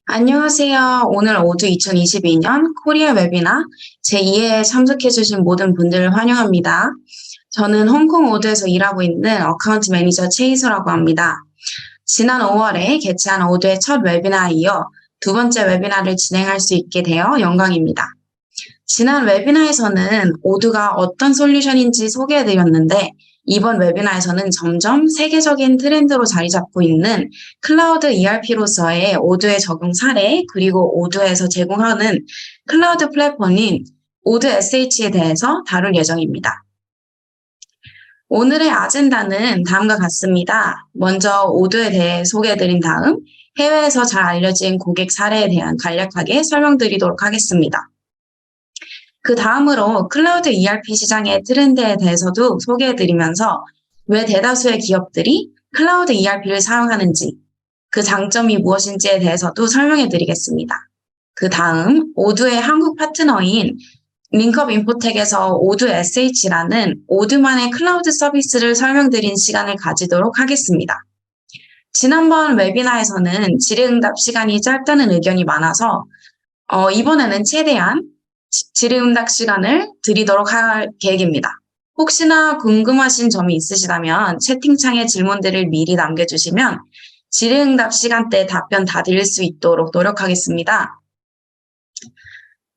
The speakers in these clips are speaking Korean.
안녕하세요. 오늘 오드 2022년 코리아 웨비나 제2회에 참석해주신 모든 분들을 환영합니다. 저는 홍콩 오드에서 일하고 있는 어카운트 매니저 최희수라고 합니다. 지난 5월에 개최한 오드의 첫 웨비나에 이어 두 번째 웨비나를 진행할 수 있게 되어 영광입니다. 지난 웨비나에서는 오드가 어떤 솔루션인지 소개해드렸는데 이번 웨비나에서는 점점 세계적인 트렌드로 자리 잡고 있는 클라우드 ERP로서의 오드의 적용 사례 그리고 오드에서 제공하는 클라우드 플랫폼인 오드 SH에 대해서 다룰 예정입니다. 오늘의 아젠다는 다음과 같습니다. 먼저 오드에 대해 소개해드린 다음 해외에서 잘 알려진 고객 사례에 대한 간략하게 설명드리도록 하겠습니다. 그 다음으로 클라우드 ERP 시장의 트렌드에 대해서도 소개해드리면서 왜 대다수의 기업들이 클라우드 ERP를 사용하는지, 그 장점이 무엇인지에 대해서도 설명해드리겠습니다. 그 다음 오드의 한국 파트너인 링크업 인포텍에서 오드 SH라는 오드만의 클라우드 서비스를 설명드린 시간을 가지도록 하겠습니다. 지난번 웨비나에서는 질의응답 시간이 짧다는 의견이 많아서 이번에는 최대한 질의응답 시간을 드리도록 할 계획입니다. 혹시나 궁금하신 점이 있으시다면 채팅창에 질문들을 미리 남겨주시면 질의응답 시간대에 답변 다 드릴 수 있도록 노력하겠습니다.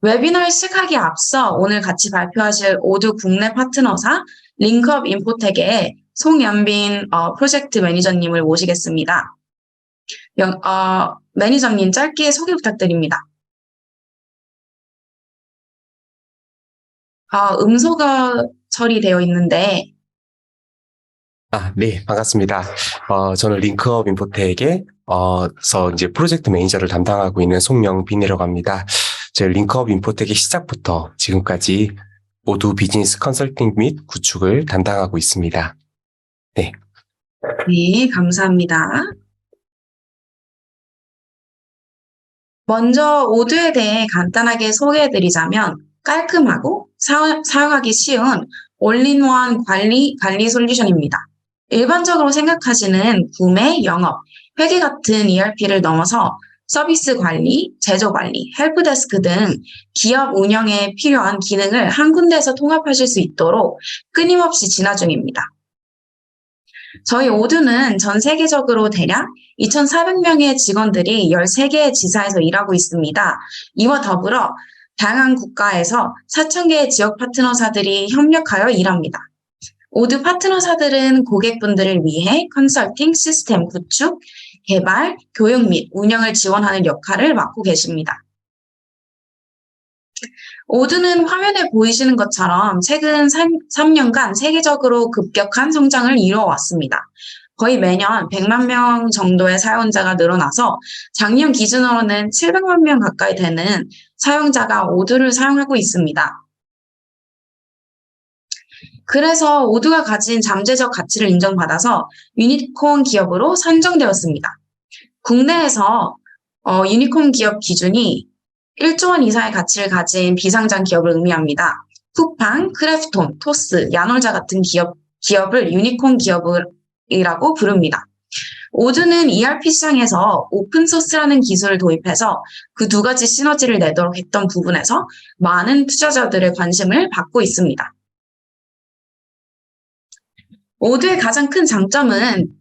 웨비나를 시작하기에 앞서 오늘 같이 발표하실 오드 국내 파트너사 링크업 인포텍의 송연빈 프로젝트 매니저님을 모시겠습니다. 매니저님 짧게 소개 부탁드립니다. 음소거 처리되어 있는데. 네, 반갑습니다. 저는 링크업 인포텍에서 이제 프로젝트 매니저를 담당하고 있는 송영빈이라고 합니다. 저희 링크업 인포텍의 시작부터 지금까지 모두 비즈니스 컨설팅 및 구축을 담당하고 있습니다. 네. 네, 감사합니다. 먼저 오드에 대해 간단하게 소개해드리자면 깔끔하고 사용하기 쉬운 올인원 관리 솔루션입니다. 일반적으로 생각하시는 구매, 영업, 회계 같은 ERP를 넘어서 서비스 관리, 제조 관리, 헬프데스크 등 기업 운영에 필요한 기능을 한 군데에서 통합하실 수 있도록 끊임없이 진화 중입니다. 저희 오드는 전 세계적으로 대략 2,400명의 직원들이 13개의 지사에서 일하고 있습니다. 이와 더불어 다양한 국가에서 4,000개의 지역 파트너사들이 협력하여 일합니다. 오드 파트너사들은 고객분들을 위해 컨설팅, 시스템 구축, 개발, 교육 및 운영을 지원하는 역할을 맡고 계십니다. 오드는 화면에 보이시는 것처럼 최근 3년간 세계적으로 급격한 성장을 이루어왔습니다. 거의 매년 100만 명 정도의 사용자가 늘어나서 작년 기준으로는 700만 명 가까이 되는 사용자가 오드를 사용하고 있습니다. 그래서 오드가 가진 잠재적 가치를 인정받아서 유니콘 기업으로 선정되었습니다. 국내에서 유니콘 기업 기준이 1조 원 이상의 가치를 가진 비상장 기업을 의미합니다. 쿠팡, 크래프톤, 토스, 야놀자 같은 기업을 유니콘 기업이라고 부릅니다. 오드는 ERP 시장에서 오픈소스라는 기술을 도입해서 그 두 가지 시너지를 내도록 했던 부분에서 많은 투자자들의 관심을 받고 있습니다. 오드의 가장 큰 장점은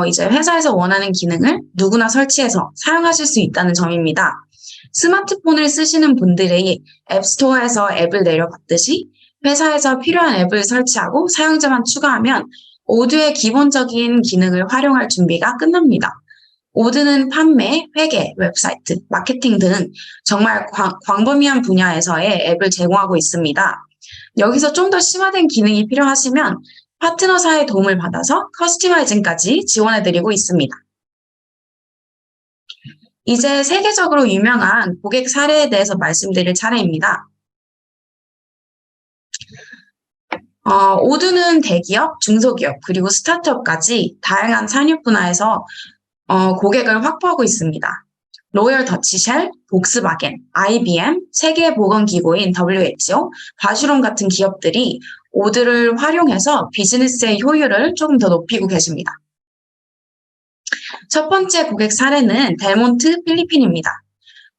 이제 회사에서 원하는 기능을 누구나 설치해서 사용하실 수 있다는 점입니다. 스마트폰을 쓰시는 분들이 앱스토어에서 앱을 내려받듯이 회사에서 필요한 앱을 설치하고 사용자만 추가하면 오드의 기본적인 기능을 활용할 준비가 끝납니다. 오드는 판매, 회계, 웹사이트, 마케팅 등 정말 광범위한 분야에서의 앱을 제공하고 있습니다. 여기서 좀 더 심화된 기능이 필요하시면 파트너사의 도움을 받아서 커스터마이징까지 지원해드리고 있습니다. 이제 세계적으로 유명한 고객 사례에 대해서 말씀드릴 차례입니다. 오드는 대기업, 중소기업, 그리고 스타트업까지 다양한 산업 분야에서 고객을 확보하고 있습니다. 로열 더치쉘, 복스바겐, IBM, 세계 보건기구인 WHO, 바슈론 같은 기업들이 오드를 활용해서 비즈니스의 효율을 조금 더 높이고 계십니다. 첫 번째 고객 사례는 델몬트 필리핀입니다.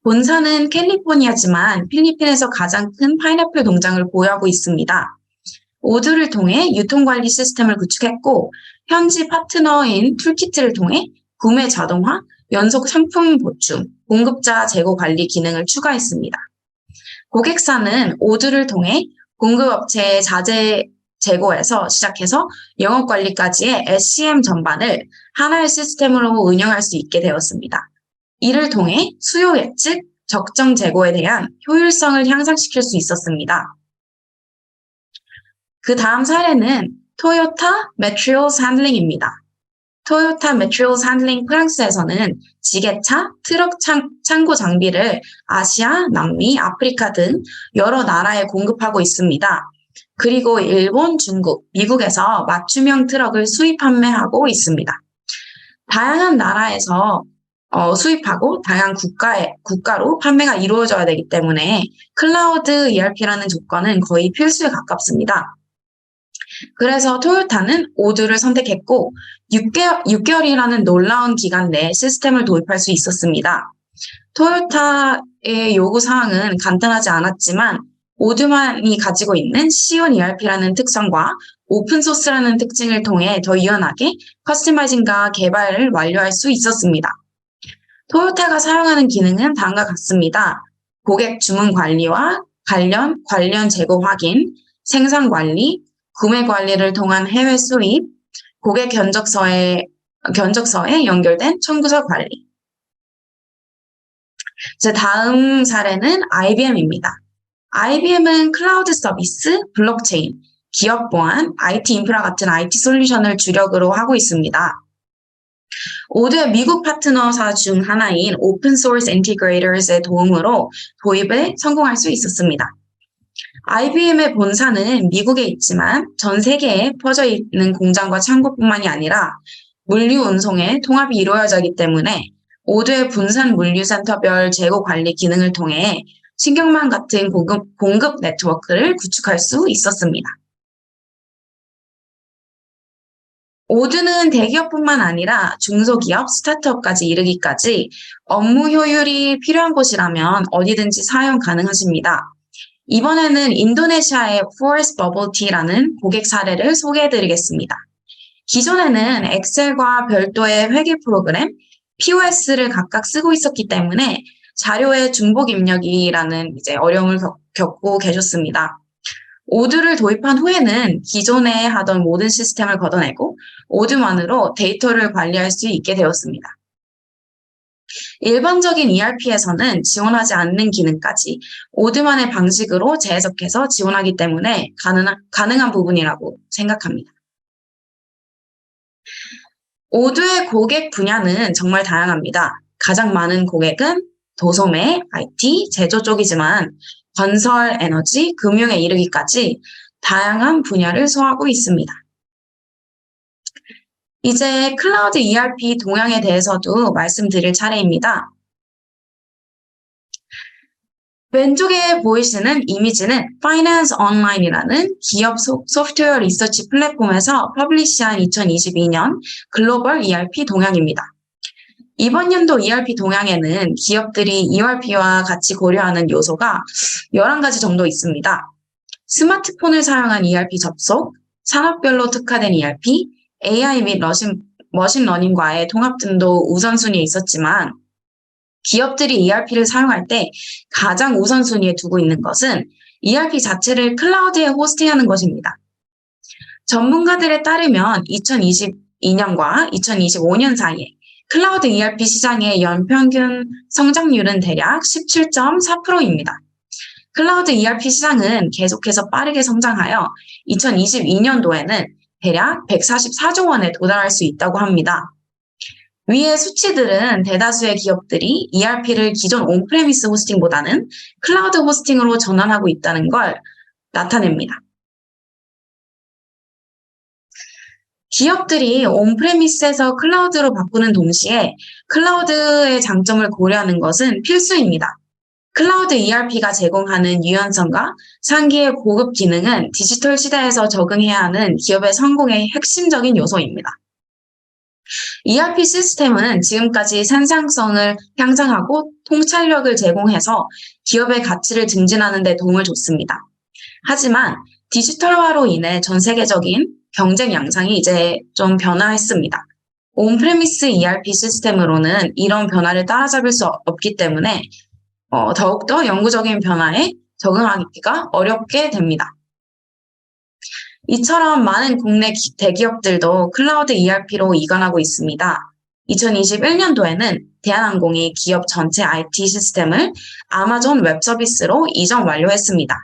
본사는 캘리포니아지만 필리핀에서 가장 큰 파인애플 농장을 보유하고 있습니다. 오두를 통해 유통관리 시스템을 구축했고 현지 파트너인 툴키트를 통해 구매 자동화, 연속 상품 보충, 공급자 재고 관리 기능을 추가했습니다. 고객사는 오두를 통해 공급업체의 자재 재고에서 시작해서 영업관리까지의 SCM 전반을 하나의 시스템으로 운영할 수 있게 되었습니다. 이를 통해 수요 예측, 적정 재고에 대한 효율성을 향상시킬 수 있었습니다. 그 다음 사례는 토요타 매트리얼스 핸들링입니다. 토요타 매트리얼스 핸들링 프랑스에서는 지게차, 트럭 창고 장비를 아시아, 남미, 아프리카 등 여러 나라에 공급하고 있습니다. 그리고 일본, 중국, 미국에서 맞춤형 트럭을 수입 판매하고 있습니다. 다양한 나라에서 수입하고 다양한 국가로 판매가 이루어져야 되기 때문에 클라우드 ERP라는 조건은 거의 필수에 가깝습니다. 그래서 토요타는 오두를 선택했고 6개월이라는 놀라운 기간 내에 시스템을 도입할 수 있었습니다. 토요타의 요구사항은 간단하지 않았지만 오두만이 가지고 있는 C1 ERP라는 특성과 오픈소스라는 특징을 통해 더 유연하게 커스터마이징과 개발을 완료할 수 있었습니다. 토요타가 사용하는 기능은 다음과 같습니다. 고객 주문 관리와 관련 재고 확인, 생산 관리, 구매 관리를 통한 해외 수입, 고객 견적서에 연결된 청구서 관리. 이제 다음 사례는 IBM입니다. IBM은 클라우드 서비스, 블록체인, 기업 보안, IT 인프라 같은 IT 솔루션을 주력으로 하고 있습니다. 오두의 미국 파트너사 중 하나인 오픈소스 인티그레이터즈의 도움으로 도입에 성공할 수 있었습니다. IBM의 본사는 미국에 있지만 전 세계에 퍼져 있는 공장과 창고뿐만이 아니라 물류 운송의 통합이 이루어지기 때문에 오두의 분산 물류센터별 재고 관리 기능을 통해 신경망 같은 공급 네트워크를 구축할 수 있었습니다. 오두는 대기업뿐만 아니라 중소기업, 스타트업까지 이르기까지 업무 효율이 필요한 곳이라면 어디든지 사용 가능하십니다. 이번에는 인도네시아의 Forest Bubble Tea라는 고객 사례를 소개해드리겠습니다. 기존에는 엑셀과 별도의 회계 프로그램, POS를 각각 쓰고 있었기 때문에 자료의 중복 입력이라는 어려움을 겪고 계셨습니다. 오두를 도입한 후에는 기존에 하던 모든 시스템을 걷어내고 오두만으로 데이터를 관리할 수 있게 되었습니다. 일반적인 ERP에서는 지원하지 않는 기능까지 오두만의 방식으로 재해석해서 지원하기 때문에 가능한 부분이라고 생각합니다. 오두의 고객 분야는 정말 다양합니다. 가장 많은 고객은 도소매, IT, 제조 쪽이지만 건설, 에너지, 금융에 이르기까지 다양한 분야를 소화하고 있습니다. 이제 클라우드 ERP 동향에 대해서도 말씀드릴 차례입니다. 왼쪽에 보이시는 이미지는 Finance Online이라는 기업 소프트웨어 리서치 플랫폼에서 퍼블리시한 2022년 글로벌 ERP 동향입니다. 이번 연도 ERP 동향에는 기업들이 ERP와 같이 고려하는 요소가 11가지 정도 있습니다. 스마트폰을 사용한 ERP 접속, 산업별로 특화된 ERP, AI 및 머신러닝과의 통합 등도 우선순위에 있었지만 기업들이 ERP를 사용할 때 가장 우선순위에 두고 있는 것은 ERP 자체를 클라우드에 호스팅하는 것입니다. 전문가들에 따르면 2022년과 2025년 사이에 클라우드 ERP 시장의 연평균 성장률은 대략 17.4%입니다. 클라우드 ERP 시장은 계속해서 빠르게 성장하여 2022년도에는 대략 144조 원에 도달할 수 있다고 합니다. 위의 수치들은 대다수의 기업들이 ERP를 기존 온프레미스 호스팅보다는 클라우드 호스팅으로 전환하고 있다는 걸 나타냅니다. 기업들이 온프레미스에서 클라우드로 바꾸는 동시에 클라우드의 장점을 고려하는 것은 필수입니다. 클라우드 ERP가 제공하는 유연성과 상기의 고급 기능은 디지털 시대에서 적응해야 하는 기업의 성공의 핵심적인 요소입니다. ERP 시스템은 지금까지 생산성을 향상하고 통찰력을 제공해서 기업의 가치를 증진하는 데 도움을 줬습니다. 하지만 디지털화로 인해 전 세계적인 경쟁 양상이 이제 좀 변화했습니다. 온프레미스 ERP 시스템으로는 이런 변화를 따라잡을 수 없기 때문에 더욱더 영구적인 변화에 적응하기가 어렵게 됩니다. 이처럼 많은 국내 대기업들도 클라우드 ERP로 이관하고 있습니다. 2021년도에는 대한항공이 기업 전체 IT 시스템을 아마존 웹 서비스로 이전 완료했습니다.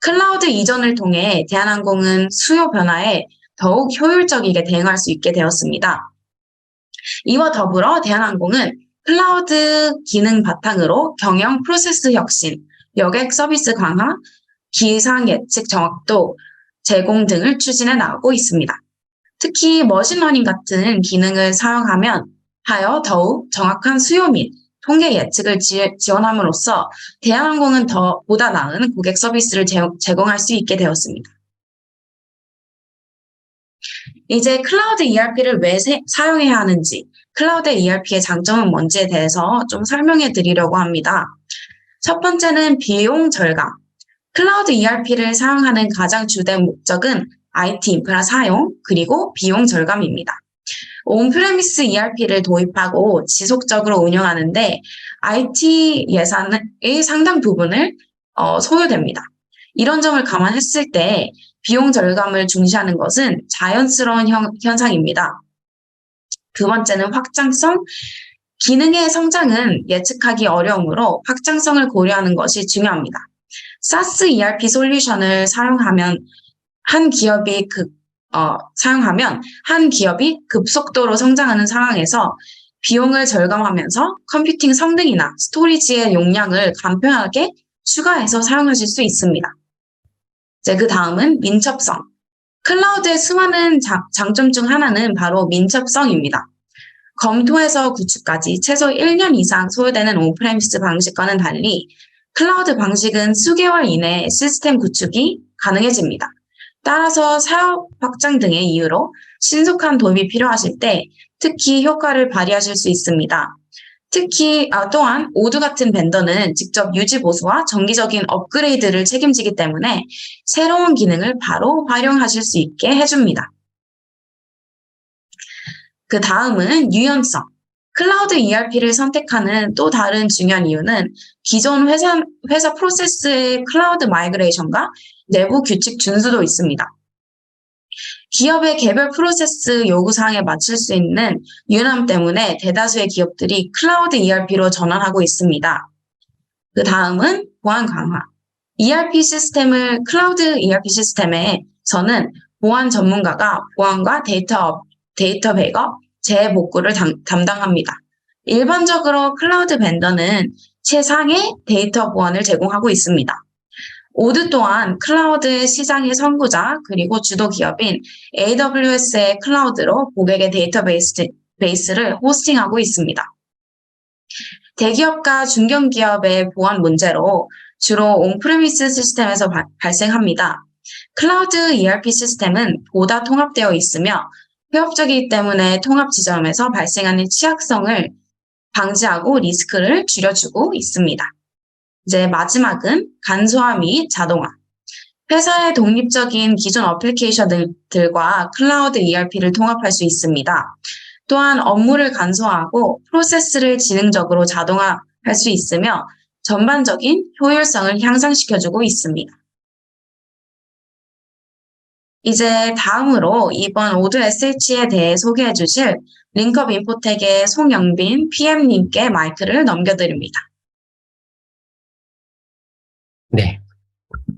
클라우드 이전을 통해 대한항공은 수요 변화에 더욱 효율적이게 대응할 수 있게 되었습니다. 이와 더불어 대한항공은 클라우드 기능 바탕으로 경영 프로세스 혁신, 여객 서비스 강화, 기상 예측 정확도 제공 등을 추진해 나가고 있습니다. 특히 머신러닝 같은 기능을 하여 더욱 정확한 수요 및 통계 예측을 지원함으로써 대한항공은 보다 나은 고객 서비스를 제공할 수 있게 되었습니다. 이제 클라우드 ERP를 왜 사용해야 하는지, 클라우드 ERP의 장점은 뭔지에 대해서 좀 설명해 드리려고 합니다. 첫 번째는 비용 절감. 클라우드 ERP를 사용하는 가장 주된 목적은 IT 인프라 사용, 그리고 비용 절감입니다. 온프레미스 ERP를 도입하고 지속적으로 운영하는데 IT 예산의 상당 부분을 소요됩니다. 이런 점을 감안했을 때 비용 절감을 중시하는 것은 자연스러운 현상입니다. 두 번째는 확장성. 기능의 성장은 예측하기 어려우므로 확장성을 고려하는 것이 중요합니다. SaaS ERP 솔루션을 사용하면 한 기업이 급속도로 성장하는 상황에서 비용을 절감하면서 컴퓨팅 성능이나 스토리지의 용량을 간편하게 추가해서 사용하실 수 있습니다. 이제 그 다음은 민첩성. 클라우드의 수많은 장점 중 하나는 바로 민첩성입니다. 검토에서 구축까지 최소 1년 이상 소요되는 온프레미스 방식과는 달리 클라우드 방식은 수개월 이내에 시스템 구축이 가능해집니다. 따라서 사업 확장 등의 이유로 신속한 도입이 필요하실 때 특히 효과를 발휘하실 수 있습니다. 또한 오두 같은 벤더는 직접 유지 보수와 정기적인 업그레이드를 책임지기 때문에 새로운 기능을 바로 활용하실 수 있게 해줍니다. 그 다음은 유연성. 클라우드 ERP를 선택하는 또 다른 중요한 이유는 기존 회사 프로세스의 클라우드 마이그레이션과 내부 규칙 준수도 있습니다. 기업의 개별 프로세스 요구사항에 맞출 수 있는 유연함 때문에 대다수의 기업들이 클라우드 ERP로 전환하고 있습니다. 그 다음은 보안 강화. 클라우드 ERP 시스템에서는 보안 전문가가 보안과 데이터 백업, 재복구를 담당합니다. 일반적으로 클라우드 벤더는 최상의 데이터 보안을 제공하고 있습니다. 오드 또한 클라우드 시장의 선구자 그리고 주도 기업인 AWS의 클라우드로 고객의 데이터베이스를 호스팅하고 있습니다. 대기업과 중견기업의 보안 문제로 주로 온프레미스 시스템에서 발생합니다. 클라우드 ERP 시스템은 보다 통합되어 있으며 회업적이기 때문에 통합 지점에서 발생하는 취약성을 방지하고 리스크를 줄여주고 있습니다. 이제 마지막은 간소화 및 자동화. 회사의 독립적인 기존 어플리케이션들과 클라우드 ERP를 통합할 수 있습니다. 또한 업무를 간소화하고 프로세스를 지능적으로 자동화할 수 있으며 전반적인 효율성을 향상시켜주고 있습니다. 이제 다음으로 이번 오드 SH에 대해 소개해 주실 링크업 인포텍의 송영빈 PM님께 마이크를 넘겨드립니다.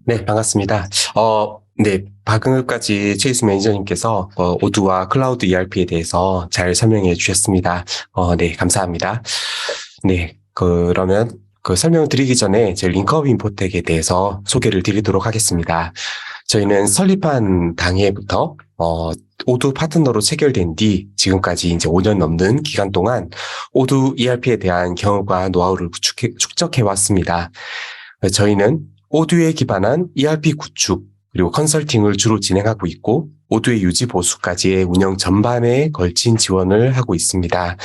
네, 반갑습니다. 방금까지 최희수 매니저님께서 오두와 클라우드 ERP에 대해서 잘 설명해 주셨습니다. 네, 감사합니다. 네, 그러면 설명을 드리기 전에 제 링크업 인포텍에 대해서 소개를 드리도록 하겠습니다. 저희는 설립한 당해부터 오두 파트너로 체결된 뒤 지금까지 이제 5년 넘는 기간 동안 오두 ERP에 대한 경험과 노하우를 축적해 왔습니다. 저희는 오두에 기반한 ERP 구축 그리고 컨설팅을 주로 진행하고 있고 오두의 유지 보수까지의 운영 전반에 걸친 지원을 하고 있습니다.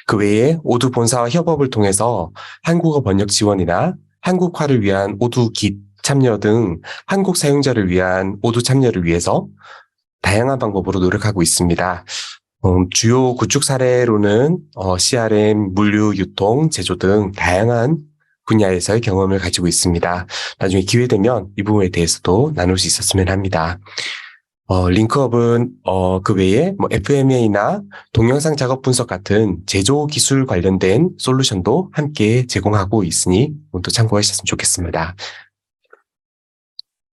그 외에 오두 본사와 협업을 통해서 한국어 번역 지원이나 한국화를 위한 오두 깃 참여 등 한국 사용자를 위한 오두 참여를 위해서 다양한 방법으로 노력하고 있습니다. 주요 구축 사례로는 CRM, 물류, 유통, 제조 등 다양한 분야에서의 경험을 가지고 있습니다. 나중에 기회 되면 이 부분에 대해서도 나눌 수 있었으면 합니다. 링크업은 그 외에 FMA나 동영상 작업 분석 같은 제조 기술 관련된 솔루션도 함께 제공하고 있으니 또 참고하셨으면 좋겠습니다.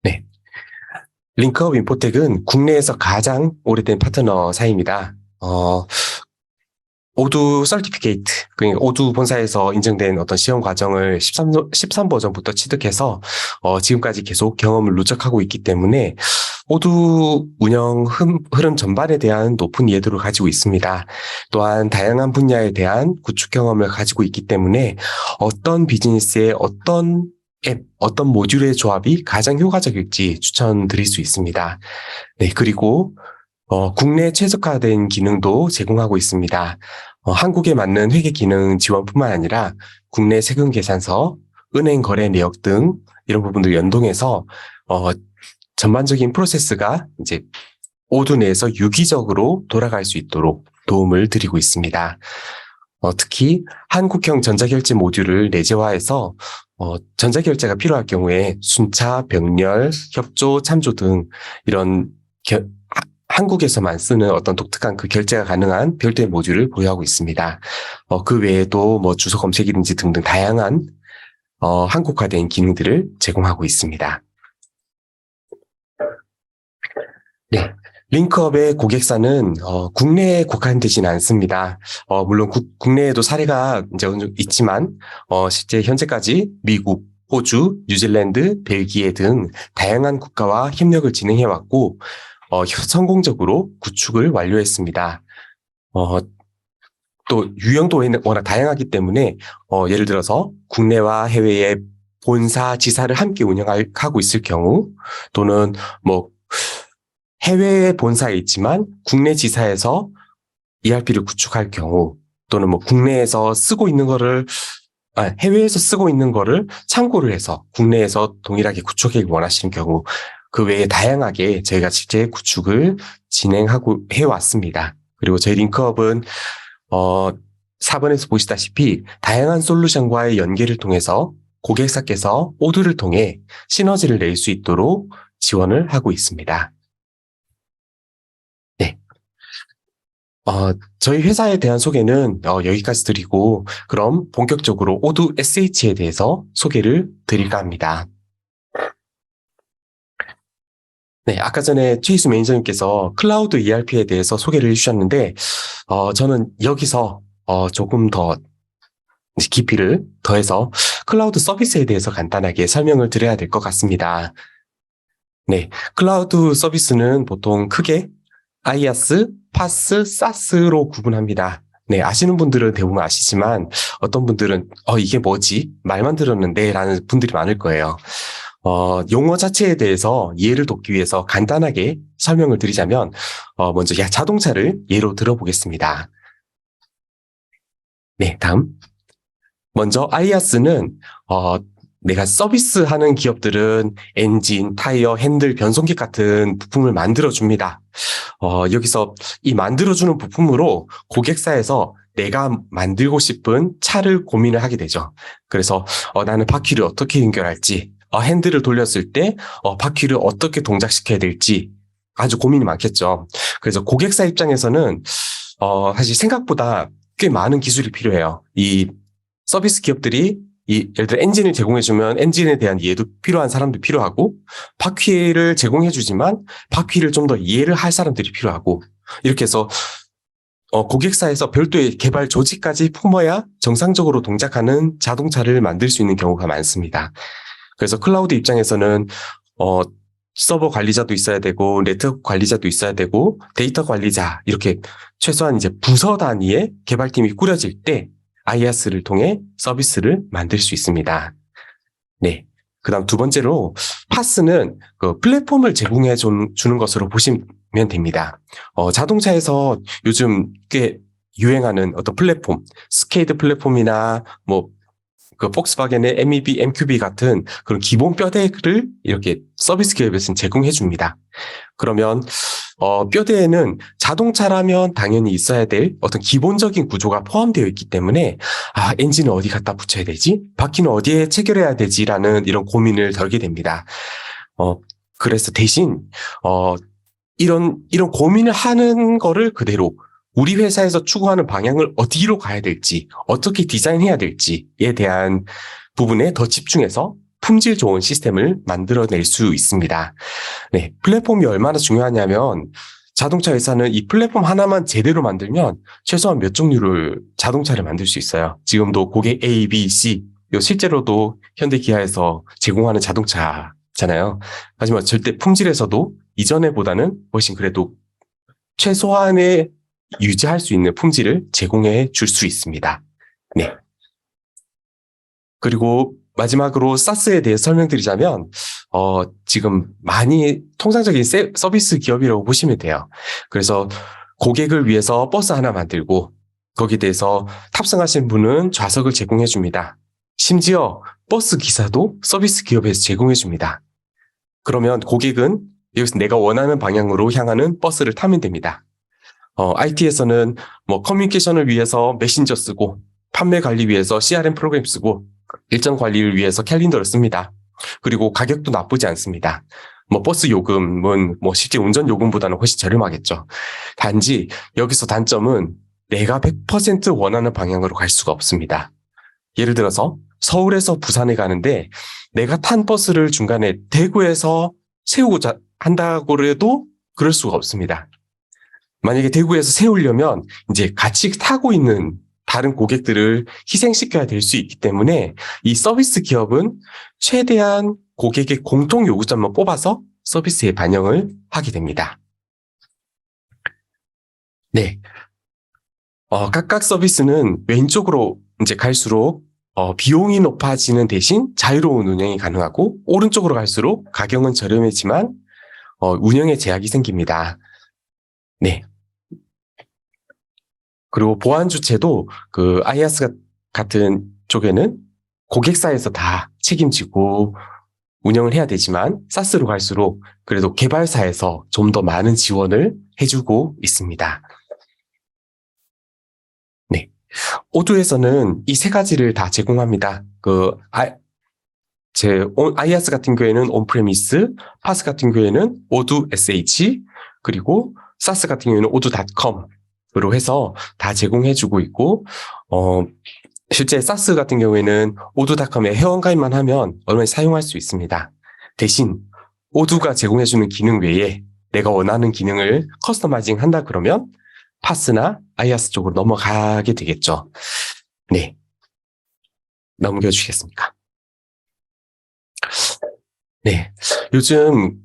네. 링크업 인포텍은 국내에서 가장 오래된 파트너 사이입니다. 오두 서티피케이트, 그러니까 오두 본사에서 인증된 어떤 시험 과정을 13버전부터 취득해서 지금까지 계속 경험을 누적하고 있기 때문에 오두 운영 흐름 전반에 대한 높은 이해도를 가지고 있습니다. 또한 다양한 분야에 대한 구축 경험을 가지고 있기 때문에 어떤 비즈니스에 어떤 앱, 어떤 모듈의 조합이 가장 효과적일지 추천드릴 수 있습니다. 네, 그리고 국내 최적화된 기능도 제공하고 있습니다. 한국에 맞는 회계 기능 지원뿐만 아니라 국내 세금 계산서, 은행 거래 내역 등 이런 부분들 연동해서 전반적인 프로세스가 이제 오두 내에서 유기적으로 돌아갈 수 있도록 도움을 드리고 있습니다. 특히 한국형 전자결제 모듈을 내재화해서 전자결제가 필요할 경우에 순차, 병렬, 협조, 참조 등 이런 한국에서만 쓰는 어떤 독특한 그 결제가 가능한 별도의 모듈을 보유하고 있습니다. 그 외에도 주소 검색이든지 등등 다양한 한국화된 기능들을 제공하고 있습니다. 네. 링크업의 고객사는 국내에 국한되지는 않습니다. 물론 국내에도 사례가 이제 있지만 실제 현재까지 미국, 호주, 뉴질랜드, 벨기에 등 다양한 국가와 협력을 진행해 왔고 성공적으로 구축을 완료했습니다. 또 유형도 워낙 다양하기 때문에 예를 들어서 국내와 해외의 본사, 지사를 함께 운영하고 있을 경우 또는 해외에 본사에 있지만 국내 지사에서 ERP를 구축할 경우 또는 국내에서 쓰고 있는 거를 해외에서 쓰고 있는 거를 참고를 해서 국내에서 동일하게 구축하기 원하시는 경우 그 외에 다양하게 저희가 실제 구축을 진행하고 해왔습니다. 그리고 저희 링크업은 4번에서 보시다시피 다양한 솔루션과의 연계를 통해서 고객사께서 오두를 통해 시너지를 낼 수 있도록 지원을 하고 있습니다. 네. 저희 회사에 대한 소개는 여기까지 드리고 그럼 본격적으로 오두 SH에 대해서 소개를 드릴까 합니다. 네, 아까 전에 최희수 매니저님께서 클라우드 ERP에 대해서 소개를 해주셨는데 저는 여기서 조금 더 깊이를 더해서 클라우드 서비스에 대해서 간단하게 설명을 드려야 될 것 같습니다. 네, 클라우드 서비스는 보통 크게 IaaS, PaaS, SaaS로 구분합니다. 네, 아시는 분들은 대부분 아시지만 어떤 분들은 이게 뭐지? 말만 들었는데 라는 분들이 많을 거예요. 용어 자체에 대해서 이해를 돕기 위해서 간단하게 설명을 드리자면 먼저 자동차를 예로 들어보겠습니다. 네, 다음. 먼저 IaaS는 내가 서비스하는 기업들은 엔진, 타이어, 핸들, 변속기 같은 부품을 만들어줍니다. 여기서 이 만들어주는 부품으로 고객사에서 내가 만들고 싶은 차를 고민을 하게 되죠. 그래서 나는 바퀴를 어떻게 연결할지, 핸들을 돌렸을 때 바퀴를 어떻게 동작시켜야 될지 아주 고민이 많겠죠. 그래서 고객사 입장에서는 사실 생각보다 꽤 많은 기술이 필요해요. 이 서비스 기업들이 예를 들어 엔진을 제공해주면 엔진에 대한 이해도 필요한 사람도 필요하고 바퀴를 제공해주지만 바퀴를 좀 더 이해를 할 사람들이 필요하고 이렇게 해서 고객사에서 별도의 개발 조직까지 품어야 정상적으로 동작하는 자동차를 만들 수 있는 경우가 많습니다. 그래서 클라우드 입장에서는 서버 관리자도 있어야 되고 네트워크 관리자도 있어야 되고 데이터 관리자 이렇게 최소한 이제 부서 단위의 개발팀이 꾸려질 때 IaaS를 통해 서비스를 만들 수 있습니다. 네. 그다음 두 번째로 파스는 그 플랫폼을 제공해 주는 것으로 보시면 됩니다. 자동차에서 요즘 꽤 유행하는 어떤 플랫폼, 스케이트 플랫폼이나 뭐 그 폭스바겐의 MEB, MQB 같은 그런 기본 뼈대를 이렇게 서비스 기업에서는 제공해 줍니다. 그러면 뼈대에는 자동차라면 당연히 있어야 될 어떤 기본적인 구조가 포함되어 있기 때문에 엔진을 어디 갖다 붙여야 되지? 바퀴는 어디에 체결해야 되지라는 이런 고민을 덜게 됩니다. 그래서 대신 이런 고민을 하는 거를 그대로 우리 회사에서 추구하는 방향을 어디로 가야 될지, 어떻게 디자인해야 될지에 대한 부분에 더 집중해서 품질 좋은 시스템을 만들어낼 수 있습니다. 네, 플랫폼이 얼마나 중요하냐면 자동차 회사는 이 플랫폼 하나만 제대로 만들면 최소한 몇 종류를 자동차를 만들 수 있어요. 지금도 고객 A, B, C, 실제로도 현대 기아에서 제공하는 자동차잖아요. 하지만 절대 품질에서도 이전에보다는 훨씬 그래도 최소한의 유지할 수 있는 품질을 제공해 줄 수 있습니다. 네. 그리고 마지막으로 사스에 대해 설명드리자면 지금 많이 통상적인 서비스 기업이라고 보시면 돼요. 그래서 고객을 위해서 버스 하나 만들고 거기에 대해서 탑승하신 분은 좌석을 제공해 줍니다. 심지어 버스 기사도 서비스 기업에서 제공해 줍니다. 그러면 고객은 여기서 내가 원하는 방향으로 향하는 버스를 타면 됩니다. IT에서는 뭐 커뮤니케이션을 위해서 메신저 쓰고 판매 관리 위해서 CRM 프로그램 쓰고 일정 관리를 위해서 캘린더를 씁니다. 그리고 가격도 나쁘지 않습니다. 뭐 버스 요금은 뭐 실제 운전 요금보다는 훨씬 저렴하겠죠. 단지 여기서 단점은 내가 100% 원하는 방향으로 갈 수가 없습니다. 예를 들어서 서울에서 부산에 가는데 내가 탄 버스를 중간에 대구에서 세우고자 한다고 해도 그럴 수가 없습니다. 만약에 대구에서 세우려면 이제 같이 타고 있는 다른 고객들을 희생시켜야 될 수 있기 때문에 이 서비스 기업은 최대한 고객의 공통 요구점만 뽑아서 서비스에 반영을 하게 됩니다. 네. 각각 서비스는 왼쪽으로 이제 갈수록 비용이 높아지는 대신 자유로운 운영이 가능하고 오른쪽으로 갈수록 가격은 저렴해지만 운영에 제약이 생깁니다. 네. 그리고 보안 주체도 그 아이아스 같은 쪽에는 고객사에서 다 책임지고 운영을 해야 되지만 사스로 갈수록 그래도 개발사에서 좀 더 많은 지원을 해주고 있습니다. 네. 오두에서는 이 세 가지를 다 제공합니다. 아이아스 같은 경우에는 온프레미스, 파스 같은 경우에는 오두 SH, 그리고 사스 같은 경우에는 오두.com으로 해서 다 제공해주고 있고, 실제 사스 같은 경우에는 오두.com에 회원가입만 하면 얼마나 사용할 수 있습니다. 대신 오두가 제공해주는 기능 외에 내가 원하는 기능을 커스터마이징 한다 그러면 파스나 아이아스 쪽으로 넘어가게 되겠죠. 네. 넘겨주시겠습니까? 네. 요즘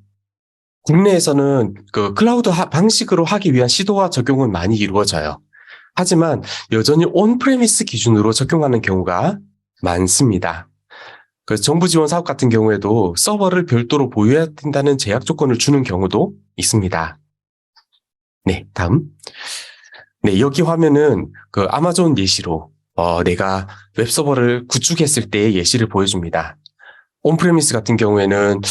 국내에서는 그 클라우드 방식으로 하기 위한 시도와 적용은 많이 이루어져요. 하지만 여전히 온프레미스 기준으로 적용하는 경우가 많습니다. 그래서 정부 지원 사업 같은 경우에도 서버를 별도로 보유해야 된다는 제약 조건을 주는 경우도 있습니다. 네, 다음. 네, 여기 화면은 그 아마존 예시로 내가 웹서버를 구축했을 때의 예시를 보여줍니다. 온프레미스 같은 경우에는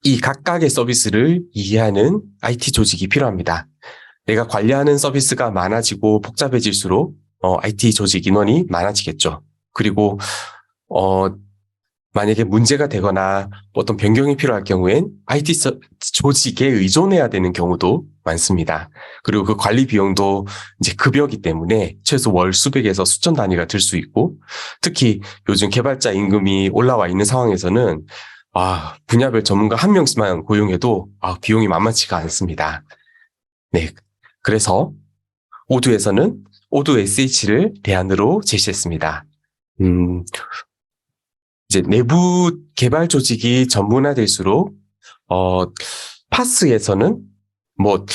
이 각각의 서비스를 이해하는 IT 조직이 필요합니다. 내가 관리하는 서비스가 많아지고 복잡해질수록 IT 조직 인원이 많아지겠죠. 그리고 만약에 문제가 되거나 어떤 변경이 필요할 경우엔 IT 조직에 의존해야 되는 경우도 많습니다. 그리고 그 관리 비용도 이제 급여기 때문에 최소 월 수백에서 수천 단위가 들 수 있고, 특히 요즘 개발자 임금이 올라와 있는 상황에서는 분야별 전문가 한 명씩만 고용해도 비용이 만만치가 않습니다. 네, 그래서 오두에서는 오두 SH를 대안으로 제시했습니다. 이제 내부 개발 조직이 전문화될수록 파스에서는 뭐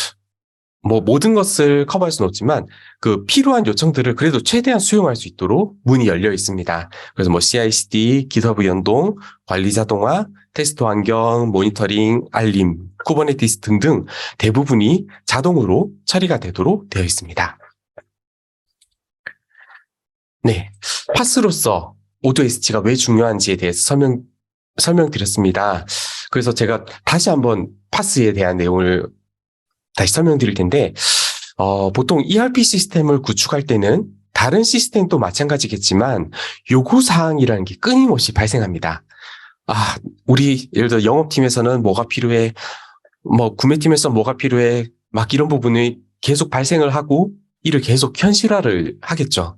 뭐 모든 것을 커버할 수는 없지만 그 필요한 요청들을 그래도 최대한 수용할 수 있도록 문이 열려 있습니다. 그래서 뭐 CI/CD, GitHub 연동, 관리 자동화, 테스트 환경, 모니터링, 알림, 쿠버네티스 등등 대부분이 자동으로 처리가 되도록 되어 있습니다. 네, 파스로서 오도SG가 왜 중요한지에 대해서 설명드렸습니다. 그래서 제가 다시 한번 파스에 대한 내용을 다시 설명드릴 텐데, 보통 ERP 시스템을 구축할 때는 다른 시스템도 마찬가지겠지만 요구사항이라는 게 끊임없이 발생합니다. 우리 예를 들어 영업팀에서는 뭐가 필요해, 뭐 구매팀에서 뭐가 필요해, 막 이런 부분이 계속 발생을 하고 이를 계속 현실화를 하겠죠.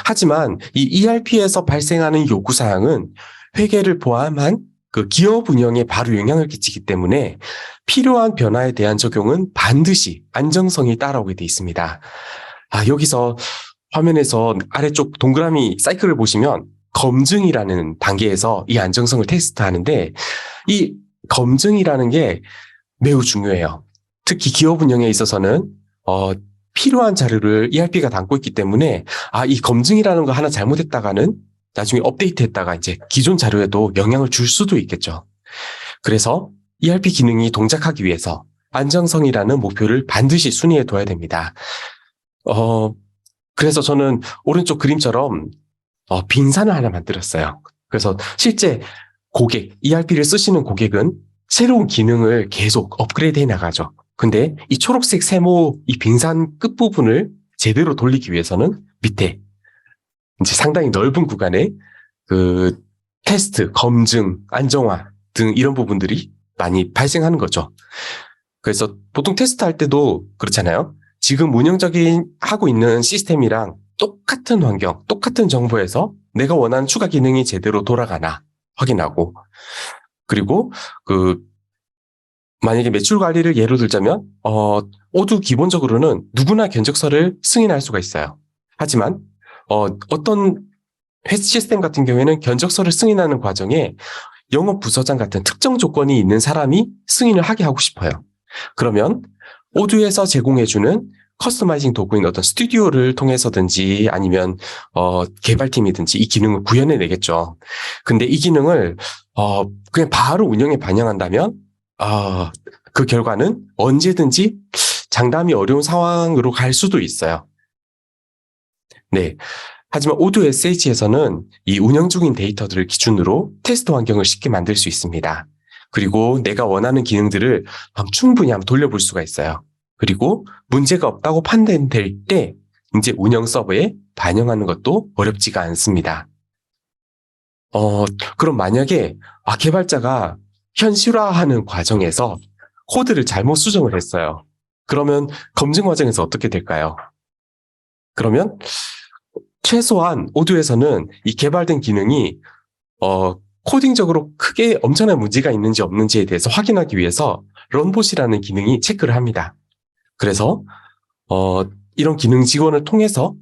하지만 이 ERP에서 발생하는 요구사항은 회계를 포함한 그 기업 운영에 바로 영향을 끼치기 때문에 필요한 변화에 대한 적용은 반드시 안정성이 따라오게 돼 있습니다. 여기서 화면에서 아래쪽 동그라미 사이클을 보시면 검증이라는 단계에서 이 안정성을 테스트하는데 이 검증이라는 게 매우 중요해요. 특히 기업 운영에 있어서는 필요한 자료를 ERP가 담고 있기 때문에 이 검증이라는 거 하나 잘못했다가는 나중에 업데이트했다가 이제 기존 자료에도 영향을 줄 수도 있겠죠. 그래서 ERP 기능이 동작하기 위해서 안정성이라는 목표를 반드시 순위에 둬야 됩니다. 그래서 저는 오른쪽 그림처럼 빙산을 하나 만들었어요. 그래서 실제 고객, ERP를 쓰시는 고객은 새로운 기능을 계속 업그레이드 해 나가죠. 근데 이 초록색 세모 이 빙산 끝부분을 제대로 돌리기 위해서는 밑에 이제 상당히 넓은 구간에 그 테스트, 검증, 안정화 등 이런 부분들이 많이 발생하는 거죠. 그래서 보통 테스트할 때도 그렇잖아요. 지금 하고 있는 시스템이랑 똑같은 환경, 똑같은 정보에서 내가 원하는 추가 기능이 제대로 돌아가나 확인하고, 그리고 만약에 매출 관리를 예로 들자면, 모두 기본적으로는 누구나 견적서를 승인할 수가 있어요. 하지만, 어떤 시스템 같은 경우에는 견적서를 승인하는 과정에 영업부서장 같은 특정 조건이 있는 사람이 승인을 하게 하고 싶어요. 그러면 오두에서 제공해주는 커스터마이징 도구인 어떤 스튜디오를 통해서든지 아니면 개발팀이든지 이 기능을 구현해내겠죠. 근데 이 기능을 그냥 바로 운영에 반영한다면 그 결과는 언제든지 장담이 어려운 상황으로 갈 수도 있어요. 네. 하지만 오두 SH에서는 이 운영 중인 데이터들을 기준으로 테스트 환경을 쉽게 만들 수 있습니다. 그리고 내가 원하는 기능들을 충분히 한번 돌려볼 수가 있어요. 그리고 문제가 없다고 판단될 때 이제 운영 서버에 반영하는 것도 어렵지가 않습니다. 그럼 만약에 개발자가 현실화하는 과정에서 코드를 잘못 수정을 했어요. 그러면 검증 과정에서 어떻게 될까요? 그러면 최소한 오두에서는 이 개발된 기능이 코딩적으로 크게 엄청난 문제가 있는지 없는지에 대해서 확인하기 위해서 런봇이라는 기능이 체크를 합니다. 그래서 이런 기능 지원을 통해서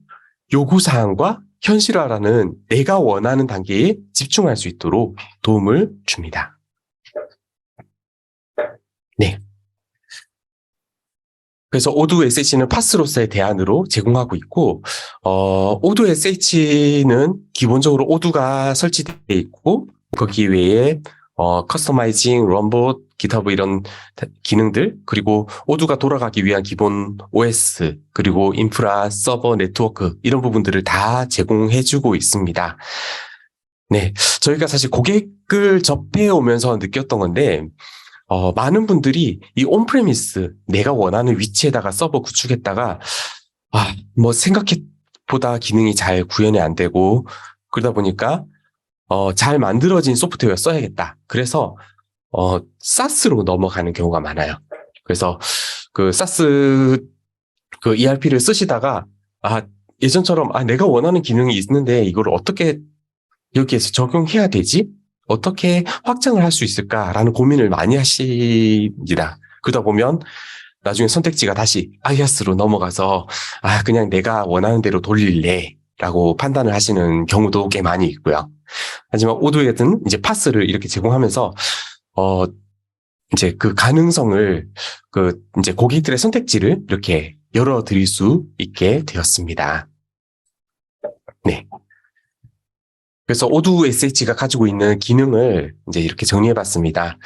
요구사항과 현실화라는 내가 원하는 단계에 집중할 수 있도록 도움을 줍니다. 네. 그래서 오두 SH는 파스로서의 대안으로 제공하고 있고, 오두 SH는 기본적으로 오두가 설치되어 있고, 거기 외에 커스터마이징, 런봇, GitHub 이런 기능들, 그리고 오두가 돌아가기 위한 기본 OS, 그리고 인프라, 서버, 네트워크 이런 부분들을 다 제공해주고 있습니다. 네, 저희가 사실 고객을 접해 오면서 느꼈던 건데, 많은 분들이 이 온프레미스 내가 원하는 위치에다가 서버 구축했다가 생각보다 기능이 잘 구현이 안 되고 그러다 보니까 잘 만들어진 소프트웨어 써야겠다. 그래서 사스로 넘어가는 경우가 많아요. 그래서 그 사스 그 ERP를 쓰시다가 예전처럼 내가 원하는 기능이 있는데 이걸 어떻게 여기에서 적용해야 되지? 어떻게 확장을 할 수 있을까라는 고민을 많이 하십니다. 그러다 보면 나중에 선택지가 다시 아이아스로 넘어가서 그냥 내가 원하는 대로 돌릴래 라고 판단을 하시는 경우도 꽤 많이 있고요. 하지만 오두에는 이제 파스를 이렇게 제공하면서 이제 그 가능성을 이제 고객들의 선택지를 이렇게 열어드릴 수 있게 되었습니다. 네. 그래서 오두 SH가 가지고 있는 기능을 이제 이렇게 정리해봤습니다.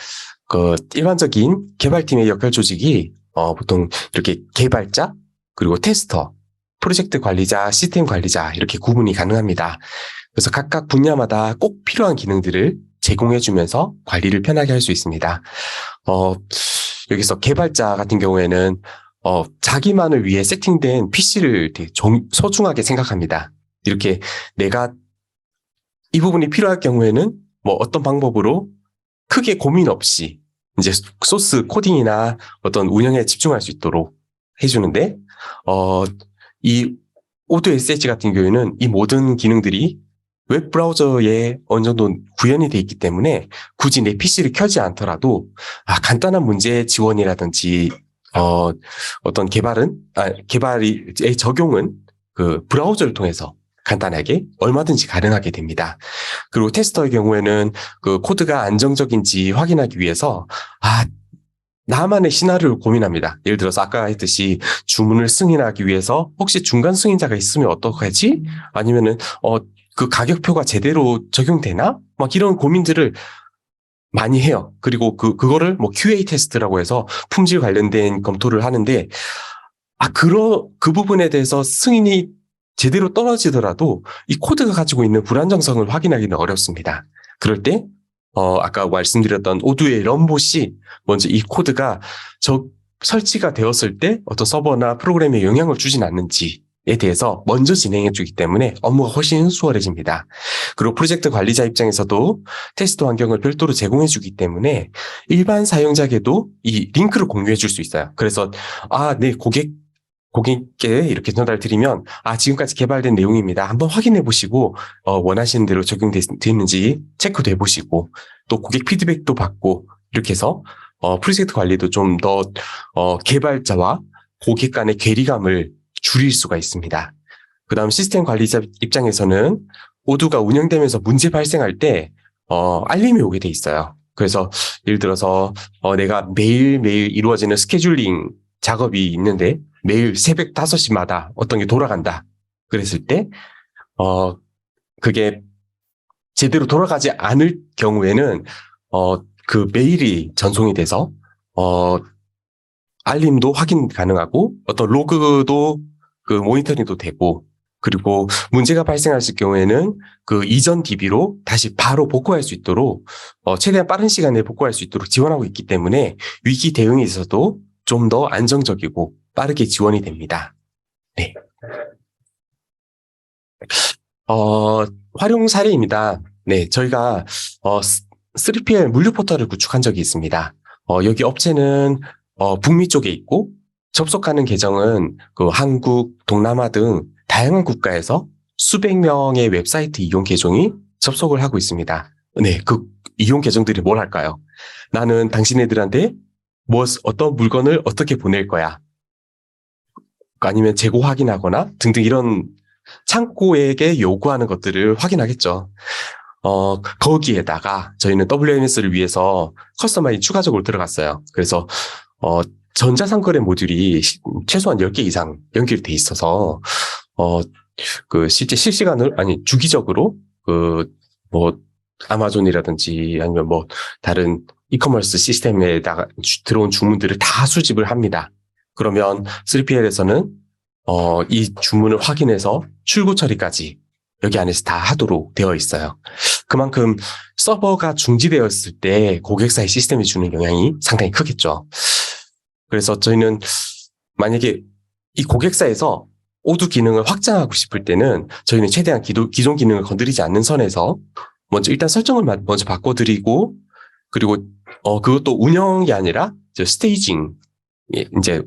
일반적인 개발팀의 역할 조직이 보통 이렇게 개발자, 그리고 테스터, 프로젝트 관리자, 시스템 관리자 이렇게 구분이 가능합니다. 그래서 각각 분야마다 꼭 필요한 기능들을 제공해주면서 관리를 편하게 할 수 있습니다. 여기서 개발자 같은 경우에는 자기만을 위해 세팅된 PC를 되게 소중하게 생각합니다. 이렇게 내가 이 부분이 필요할 경우에는 뭐 어떤 방법으로 크게 고민 없이 이제 소스 코딩이나 어떤 운영에 집중할 수 있도록 해주는데, 이 오드 SH 같은 경우에는 이 모든 기능들이 웹 브라우저에 어느 정도 구현이 돼 있기 때문에 굳이 내 PC를 켜지 않더라도 간단한 문제 지원이라든지 어떤 개발의 적용은 그 브라우저를 통해서 간단하게 얼마든지 가능하게 됩니다. 그리고 테스터의 경우에는 그 코드가 안정적인지 확인하기 위해서 나만의 시나리오를 고민합니다. 예를 들어서 아까 했듯이 주문을 승인하기 위해서 혹시 중간 승인자가 있으면 어떡하지? 아니면은 그 가격표가 제대로 적용되나? 막 이런 고민들을 많이 해요. 그리고 그거를 뭐 QA 테스트라고 해서 품질 관련된 검토를 하는데, 그 부분에 대해서 승인이 제대로 떨어지더라도 이 코드가 가지고 있는 불안정성을 확인하기는 어렵습니다. 그럴 때, 아까 말씀드렸던 오두의 럼봇이 먼저 이 코드가 설치가 되었을 때 어떤 서버나 프로그램에 영향을 주진 않는지에 대해서 먼저 진행해 주기 때문에 업무가 훨씬 수월해집니다. 그리고 프로젝트 관리자 입장에서도 테스트 환경을 별도로 제공해 주기 때문에 일반 사용자에게도 이 링크를 공유해 줄 수 있어요. 그래서 네, 고객께 이렇게 전달 드리면 지금까지 개발된 내용입니다. 한번 확인해 보시고 원하시는 대로 적용됐는지 체크도 해보시고 또 고객 피드백도 받고 이렇게 해서 프로젝트 관리도 좀 더 개발자와 고객 간의 괴리감을 줄일 수가 있습니다. 그 다음 시스템 관리자 입장에서는 오두가 운영되면서 문제 발생할 때 알림이 오게 돼 있어요. 그래서 예를 들어서 내가 매일매일 이루어지는 스케줄링 작업이 있는데 매일 새벽 5시마다 어떤 게 돌아간다. 그랬을 때 그게 제대로 돌아가지 않을 경우에는 그 메일이 전송이 돼서 알림도 확인 가능하고 어떤 로그도 그 모니터링도 되고, 그리고 문제가 발생했을 경우에는 그 이전 DB로 다시 바로 복구할 수 있도록 최대한 빠른 시간에 복구할 수 있도록 지원하고 있기 때문에 위기 대응에 있어서도 좀 더 안정적이고 빠르게 지원이 됩니다. 네. 활용 사례입니다. 네, 저희가 3PL 물류 포털을 구축한 적이 있습니다. 여기 업체는 북미 쪽에 있고 접속하는 계정은 그 한국, 동남아 등 다양한 국가에서 수백 명의 웹사이트 이용 계정이 접속을 하고 있습니다. 네, 그 이용 계정들이 뭘 할까요? 나는 당신네들한테 어떤 물건을 어떻게 보낼 거야? 아니면 재고 확인하거나 등등 이런 창고에게 요구하는 것들을 확인하겠죠. 거기에다가 저희는 WMS를 위해서 커스터마이 추가적으로 들어갔어요. 그래서 전자상거래 모듈이 최소한 10개 이상 연결돼 있어서 실제 주기적으로 아마존이라든지 아니면 다른 이커머스 시스템에다가 들어온 주문들을 다 수집을 합니다. 그러면 3PL에서는 이 주문을 확인해서 출고 처리까지 여기 안에서 다 하도록 되어 있어요. 그만큼 서버가 중지되었을 때 고객사의 시스템이 주는 영향이 상당히 크겠죠. 그래서 저희는 만약에 이 고객사에서 오두 기능을 확장하고 싶을 때는 저희는 최대한 기존 기능을 건드리지 않는 선에서 먼저 일단 설정을 먼저 바꿔드리고, 그리고 그것도 운영이 아니라 스테이징, 이제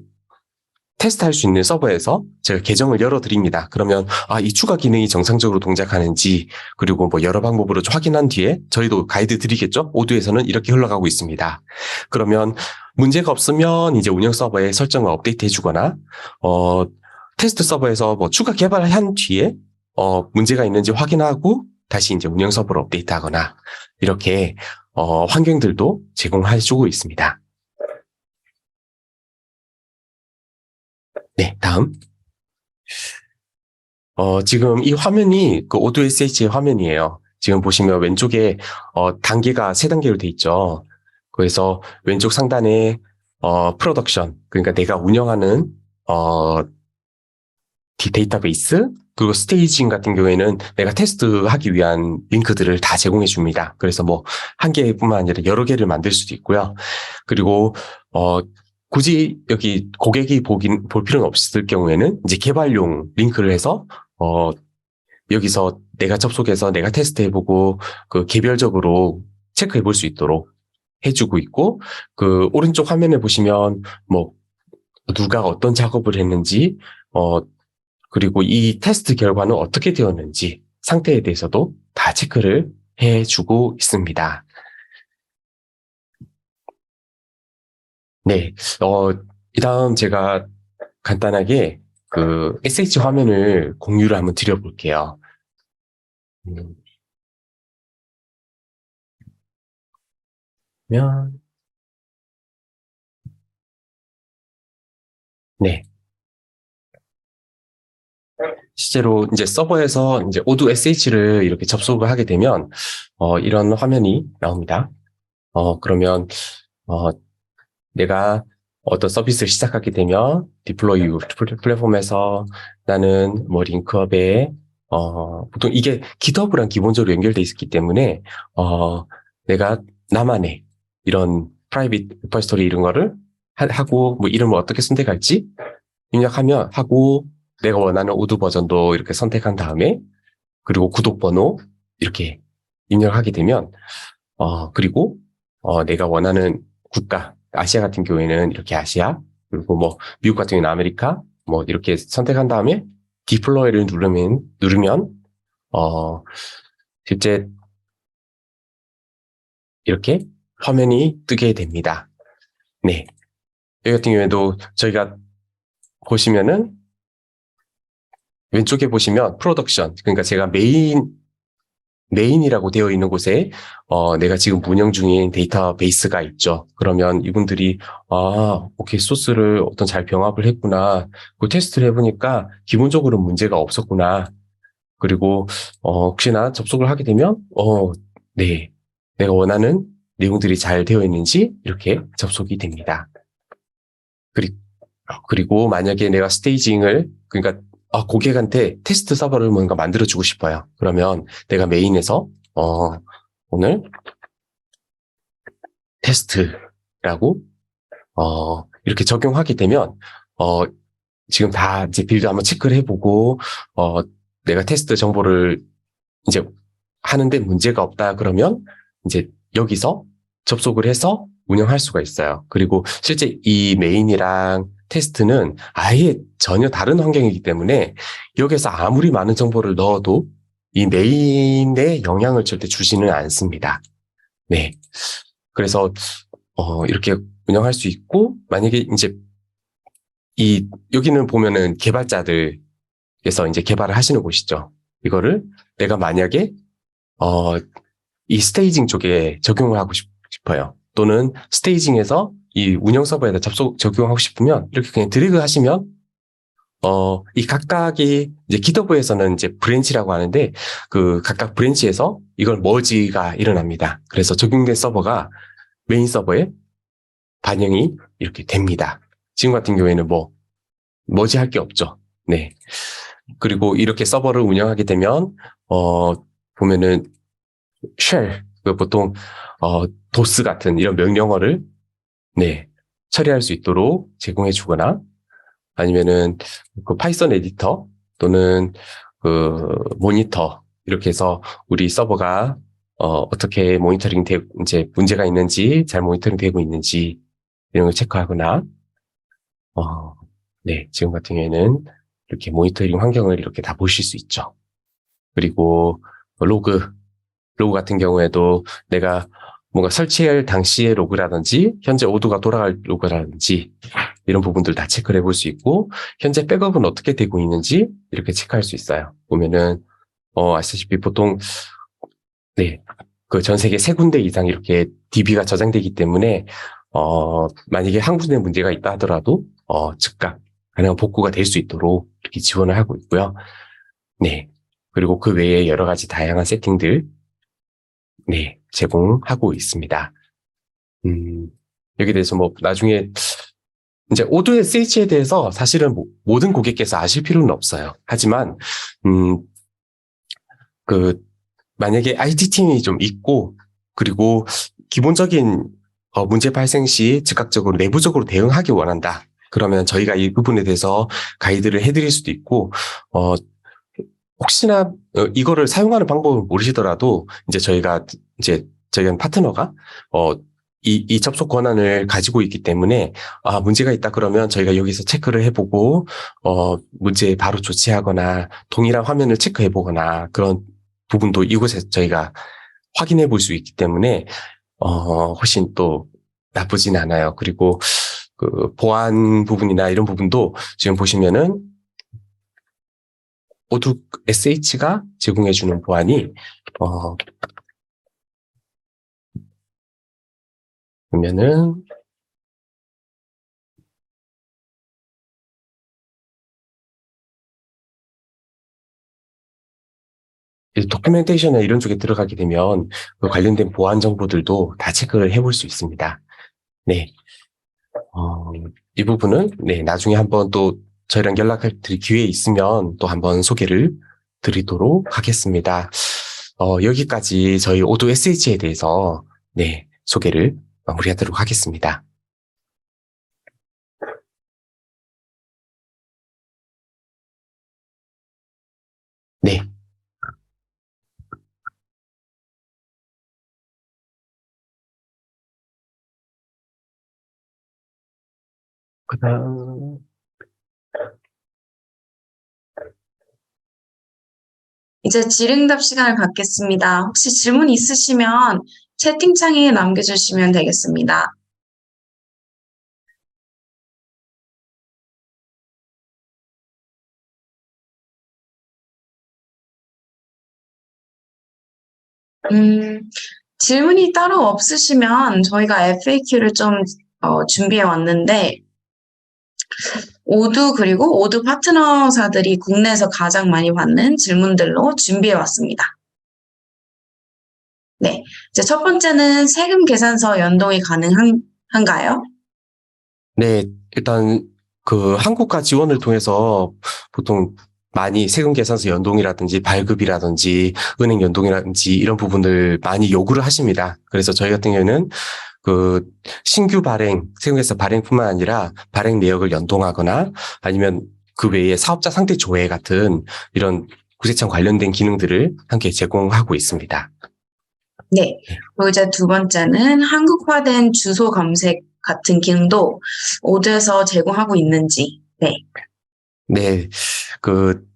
테스트할 수 있는 서버에서 제가 계정을 열어드립니다. 그러면 이 추가 기능이 정상적으로 동작하는지, 그리고 여러 방법으로 확인한 뒤에 저희도 가이드 드리겠죠. 오두에서는 이렇게 흘러가고 있습니다. 그러면 문제가 없으면 이제 운영 서버에 설정을 업데이트 해주거나 테스트 서버에서 추가 개발을 한 뒤에 문제가 있는지 확인하고 다시 이제 운영 서버를 업데이트하거나 이렇게 환경들도 제공해주고 있습니다. 네, 다음. 지금 이 화면이 그 오도 SH의 화면이에요. 지금 보시면 왼쪽에 단계가 세 단계로 돼 있죠. 그래서 왼쪽 상단에 프로덕션, 그러니까 내가 운영하는 어, 데이터베이스, 그리고 스테이징 같은 경우에는 내가 테스트하기 위한 링크들을 다 제공해 줍니다. 그래서 뭐 한 개뿐만 아니라 여러 개를 만들 수도 있고요. 그리고 굳이 여기 고객이 볼 필요는 없을 경우에는 이제 개발용 링크를 해서 여기서 내가 접속해서 내가 테스트해보고 그 개별적으로 체크해 볼 수 있도록 해주고 있고, 그 오른쪽 화면에 보시면 뭐 누가 어떤 작업을 했는지, 그리고 이 테스트 결과는 어떻게 되었는지 상태에 대해서도 다 체크를 해주고 있습니다. 네, 이 다음 제가 간단하게 그 SH 화면을 공유를 한번 드려볼게요. 면, 네. 실제로 이제 서버에서 이제 오도 SH를 이렇게 접속을 하게 되면, 이런 화면이 나옵니다. 그러면, 어, 내가 어떤 서비스를 시작하게 되면, 디플로이 플랫폼에서 나는 뭐 링크업에, 보통 이게 GitHub랑 기본적으로 연결돼 있기 때문에, 내가 나만의 이런 프라이빗 레퍼지토리 이런 거를 하고, 뭐 이름을 어떻게 선택할지 입력하면 하고, 내가 원하는 오도 버전도 이렇게 선택한 다음에, 그리고 구독 번호 이렇게 입력하게 되면, 그리고 내가 원하는 국가, 아시아 같은 경우에는 이렇게 아시아, 그리고 뭐 미국 같은 경우에는 아메리카, 뭐 이렇게 선택한 다음에 디플로이를 누르면 실제 이렇게 화면이 뜨게 됩니다. 네. 여기 같은 경우에도 저희가 보시면은 왼쪽에 보시면 프로덕션, 그러니까 제가 메인이라고 되어 있는 곳에 내가 지금 운영 중인 데이터베이스가 있죠. 그러면 이분들이 오케이, 소스를 어떤 잘 병합을 했구나. 그 테스트를 해보니까 기본적으로 문제가 없었구나. 그리고 혹시나 접속을 하게 되면 네, 내가 원하는 내용들이 잘 되어 있는지 이렇게 접속이 됩니다. 그리고 만약에 내가 스테이징을, 그러니까 고객한테 테스트 서버를 뭔가 만들어주고 싶어요. 그러면 내가 메인에서 오늘 테스트라고 이렇게 적용하게 되면 지금 다 이제 빌드 한번 체크를 해보고 내가 테스트 정보를 이제 하는데 문제가 없다 그러면 이제 여기서 접속을 해서 운영할 수가 있어요. 그리고 실제 이 메인이랑 테스트는 아예 전혀 다른 환경이기 때문에 여기서 아무리 많은 정보를 넣어도 이 메인에 영향을 절대 주지는 않습니다. 네. 그래서 이렇게 운영할 수 있고, 만약에 이제 여기는 보면은 개발자들에서 이제 개발을 하시는 곳이죠. 이거를 내가 만약에 이 스테이징 쪽에 적용을 하고 싶어요. 또는 스테이징에서 이 운영 서버에다 적용하고 싶으면 이렇게 그냥 드래그 하시면 이 각각이 이제 GitHub에서는 이제 브랜치라고 하는데 그 각각 브랜치에서 이걸 머지가 일어납니다. 그래서 적용된 서버가 메인 서버에 반영이 이렇게 됩니다. 지금 같은 경우에는 뭐 머지할 게 없죠. 네. 그리고 이렇게 서버를 운영하게 되면 보면은 쉘, 보통 도스 같은 이런 명령어를 네, 처리할 수 있도록 제공해 주거나 아니면은 그 파이썬 에디터 또는 그 모니터 이렇게 해서 우리 서버가 어떻게 모니터링 이제 문제가 있는지 잘 모니터링 되고 있는지 이런 걸 체크하거나 네, 지금 같은 경우에는 이렇게 모니터링 환경을 이렇게 다 보실 수 있죠. 그리고 로그 같은 경우에도 내가 뭔가 설치할 당시의 로그라든지 현재 오도가 돌아갈 로그라든지 이런 부분들 다 체크를 해볼 수 있고 현재 백업은 어떻게 되고 있는지 이렇게 체크할 수 있어요. 보면은 아시다시피 보통 네, 그 전 세계 3군데 이상 이렇게 DB가 저장되기 때문에 만약에 한 군데 문제가 있다 하더라도 즉각 가능한 복구가 될 수 있도록 이렇게 지원을 하고 있고요. 네. 그리고 그 외에 여러 가지 다양한 세팅들, 네, 제공하고 있습니다. 여기에 대해서 뭐 나중에 이제 오도 SH에 대해서 사실은 모든 고객께서 아실 필요는 없어요. 하지만 만약에 IT 팀이 좀 있고 그리고 기본적인 문제 발생 시 즉각적으로 내부적으로 대응하기 원한다. 그러면 저희가 이 부분에 대해서 가이드를 해드릴 수도 있고 혹시나 이거를 사용하는 방법을 모르시더라도 저희는 파트너가 이 접속 권한을 가지고 있기 때문에 문제가 있다 그러면 저희가 여기서 체크를 해보고 문제에 바로 조치하거나 동일한 화면을 체크해보거나 그런 부분도 이곳에서 저희가 확인해 볼 수 있기 때문에 훨씬 또 나쁘진 않아요. 그리고 그 보안 부분이나 이런 부분도 지금 보시면은 모두 SH가 제공해주는 보안이 보면은 도큐멘테이션이나 이런 쪽에 들어가게 되면 그 관련된 보안 정보들도 다 체크를 해볼 수 있습니다. 네. 이 부분은 네, 나중에 한번 또 저희랑 연락할 기회 있으면 또 한번 소개를 드리도록 하겠습니다. 여기까지 저희 오도 SH에 대해서 네, 소개를 마무리하도록 하겠습니다. 네. 그다음 이제 질의응답 시간을 갖겠습니다. 혹시 질문 있으시면 채팅창에 남겨주시면 되겠습니다. 질문이 따로 없으시면 저희가 FAQ를 좀 준비해 왔는데 오두 그리고 오두 파트너사들이 국내에서 가장 많이 받는 질문들로 준비해 왔습니다. 네, 이제 첫 번째는 세금 계산서 연동이 가능한가요? 네, 일단 그 한국가 지원을 통해서 보통 많이 세금 계산서 연동이라든지 발급이라든지 은행 연동이라든지 이런 부분을 많이 요구를 하십니다. 그래서 저희 같은 경우에는 그 신규 발행, 세금계산서 발행뿐만 아니라 발행 내역을 연동하거나 아니면 그 외에 사업자 상태 조회 같은 이런 구세청 관련된 기능들을 함께 제공하고 있습니다. 네, 그리고 이제 두 번째는 한국화된 주소 검색 같은 기능도 오드에서 제공하고 있는지. 네. 네, 그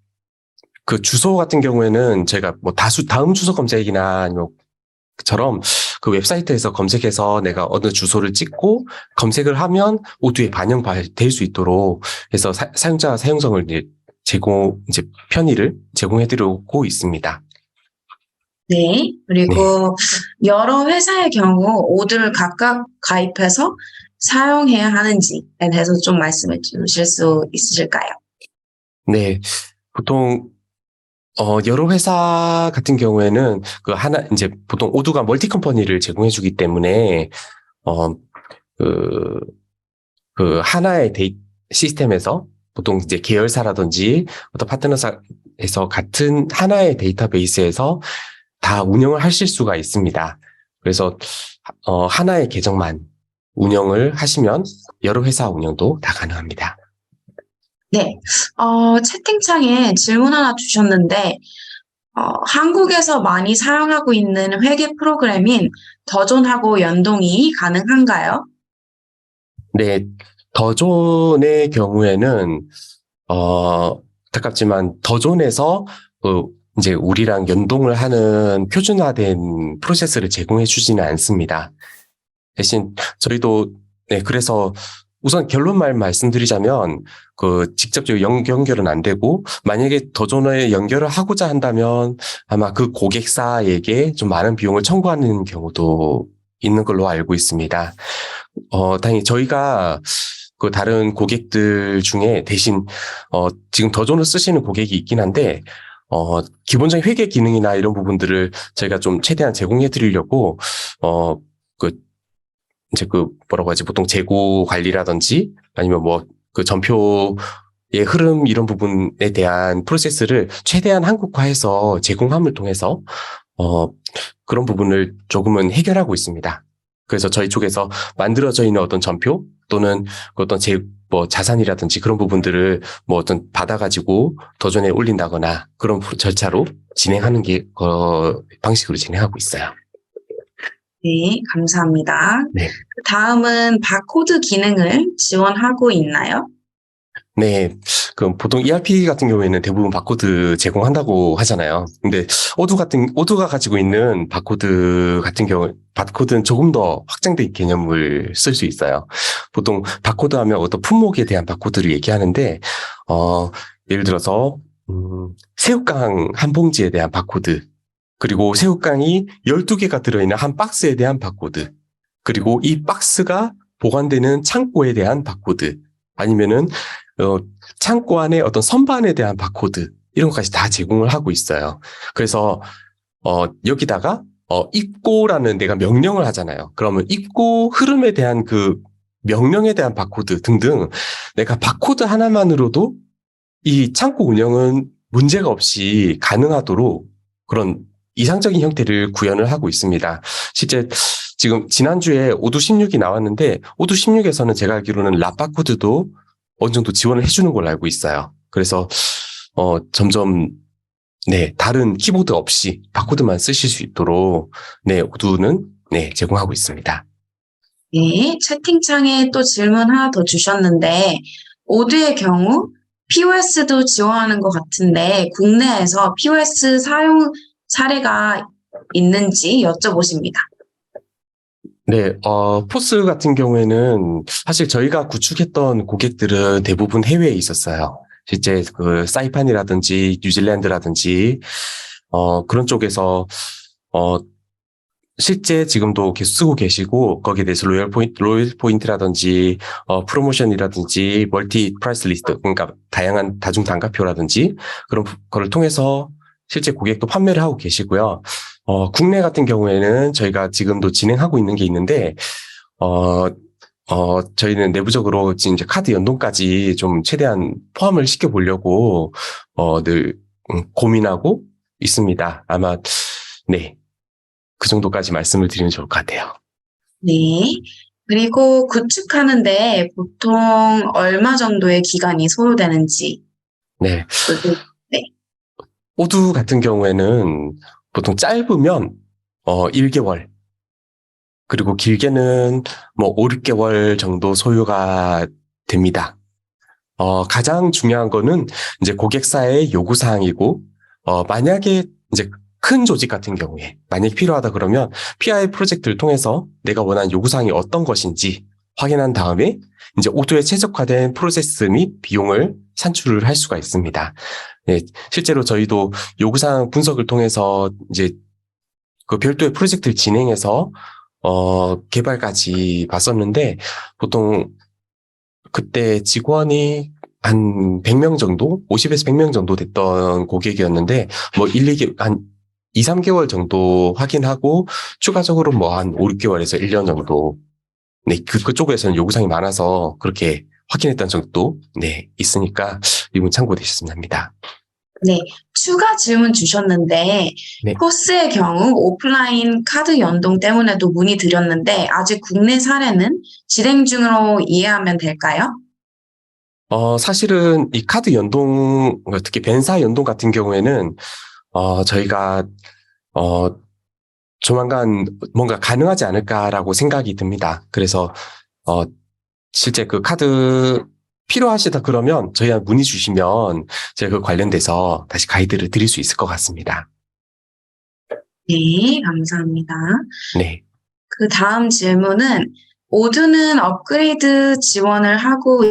주소 같은 경우에는 저희가 뭐 다음 주소 검색이나 아니면 처럼 그 웹사이트에서 검색해서 내가 어느 주소를 찍고 검색을 하면 오두에 반영될 수 있도록 해서 사용자 사용성을 편의를 제공해드리고 있습니다. 네. 그리고 여러 회사의 경우 오드를 각각 가입해서 사용해야 하는지에 대해서 좀 말씀해 주실 수 있으실까요? 네. 보통 여러 회사 같은 경우에는 이제 보통 오두가 멀티 컴퍼니를 제공해 주기 때문에 하나의 시스템에서 보통 이제 계열사라든지 어떤 파트너사에서 같은 하나의 데이터베이스에서 다 운영을 하실 수가 있습니다. 그래서 하나의 계정만 운영을 하시면 여러 회사 운영도 다 가능합니다. 네. 채팅창에 질문 하나 주셨는데 한국에서 많이 사용하고 있는 회계 프로그램인 더존하고 연동이 가능한가요? 네, 더존의 경우에는 안타깝지만 더존에서 이제 우리랑 연동을 하는 표준화된 프로세스를 제공해 주지는 않습니다. 대신 저희도 네, 그래서 우선 결론만 말씀드리자면 직접적으로 연결은 안 되고 만약에 더존에 연결을 하고자 한다면 아마 그 고객사에게 좀 많은 비용을 청구하는 경우도 있는 걸로 알고 있습니다. 당연히 저희가 그 다른 고객들 중에 대신 지금 더존을 쓰시는 고객이 있긴 한데 기본적인 회계 기능이나 이런 부분들을 저희가 좀 최대한 제공해 드리려고 그 이제 그 뭐라고 하지 보통 재고 관리라든지 아니면 뭐 그 전표의 흐름 이런 부분에 대한 프로세스를 최대한 한국화해서 제공함을 통해서 그런 부분을 조금은 해결하고 있습니다. 그래서 저희 쪽에서 만들어져 있는 어떤 전표 또는 그 어떤 뭐 자산이라든지 그런 부분들을 뭐 어떤 받아가지고 더존에 올린다거나 그런 절차로 진행하는 게 방식으로 진행하고 있어요. 네, 감사합니다. 네. 그 다음은 바코드 기능을 지원하고 있나요? 네. 그 보통 ERP 같은 경우에는 대부분 바코드 제공한다고 하잖아요. 근데 오두가 가지고 있는 바코드 같은 경우, 바코드는 조금 더 확장된 개념을 쓸 수 있어요. 보통 바코드 하면 어떤 품목에 대한 바코드를 얘기하는데, 예를 들어서, 새우깡 한 봉지에 대한 바코드, 그리고 새우깡이 12개가 들어있는 한 박스에 대한 바코드, 그리고 이 박스가 보관되는 창고에 대한 바코드, 아니면은 창고 안에 어떤 선반에 대한 바코드 이런 것까지 다 제공을 하고 있어요. 그래서 여기다가 입고라는 내가 명령을 하잖아요. 그러면 입고 흐름에 대한 그 명령에 대한 바코드 등등 내가 바코드 하나만으로도 이 창고 운영은 문제가 없이 가능하도록 그런 이상적인 형태를 구현을 하고 있습니다. 실제 지금 지난주에 오두 16이 나왔는데 오두 16에서는 제가 알기로는 랍바코드도 어느 정도 지원을 해주는 걸로 알고 있어요. 그래서 점점 다른 키보드 없이 바코드만 쓰실 수 있도록 오두는 제공하고 있습니다. 네, 채팅창에 또 질문 하나 더 주셨는데 오드의 경우 POS도 지원하는 것 같은데 국내에서 POS 사용 사례가 있는지 여쭤보십니다. 네, 포스 같은 경우에는 사실 저희가 구축했던 고객들은 대부분 해외에 있었어요. 실제 그 사이판이라든지 뉴질랜드라든지 그런 쪽에서 실제 지금도 계속 쓰고 계시고 거기에 대해서 로열 포인트라든지 프로모션이라든지 멀티 프라이스 리스트 그러니까 다양한 다중 단가표라든지 그런 거를 통해서 실제 고객도 판매를 하고 계시고요. 국내 같은 경우에는 저희가 지금도 진행하고 있는 게 있는데 저희는 내부적으로 지금 이제 카드 연동까지 좀 최대한 포함을 시켜보려고 늘 고민하고 있습니다. 아마 그 정도까지 말씀을 드리면 좋을 것 같아요. 네. 그리고 구축하는데 보통 얼마 정도의 기간이 소요되는지. 네. 네. 오두 같은 경우에는 보통 짧으면 1개월 그리고 길게는 뭐 5, 6개월 정도 소요가 됩니다. 가장 중요한 거는 이제 고객사의 요구사항이고, 만약에 이제 큰 조직 같은 경우에 만약에 필요하다 그러면 PI 프로젝트를 통해서 내가 원하는 요구사항이 어떤 것인지 확인한 다음에 이제 오두에 최적화된 프로세스 및 비용을 산출을 할 수가 있습니다. 네, 실제로 저희도 요구사항 분석을 통해서 이제 그 별도의 프로젝트를 진행해서 개발까지 봤었는데 보통 그때 직원이 한 100명 정도, 50에서 100명 정도 됐던 고객이었는데 뭐 2, 3개월 정도 확인하고 추가적으로 뭐 한 5, 6개월에서 1년 정도 그쪽에서는 요구사항이 많아서 그렇게 확인했던 적도 있으니까 이 부분 참고되셨으면 합니다. 네, 추가 질문 주셨는데 네. 포스의 경우 오프라인 카드 연동 때문에도 문의드렸는데 아직 국내 사례는 진행 중으로 이해하면 될까요? 사실은 이 카드 연동, 특히 벤사 연동 같은 경우에는 저희가 조만간 뭔가 가능하지 않을까라고 생각이 듭니다. 그래서 실제 그 카드 필요하시다 그러면 저희한테 문의 주시면 제가 그 관련돼서 다시 가이드를 드릴 수 있을 것 같습니다. 네, 감사합니다. 네. 그 다음 질문은 오두는 업그레이드 지원을 하고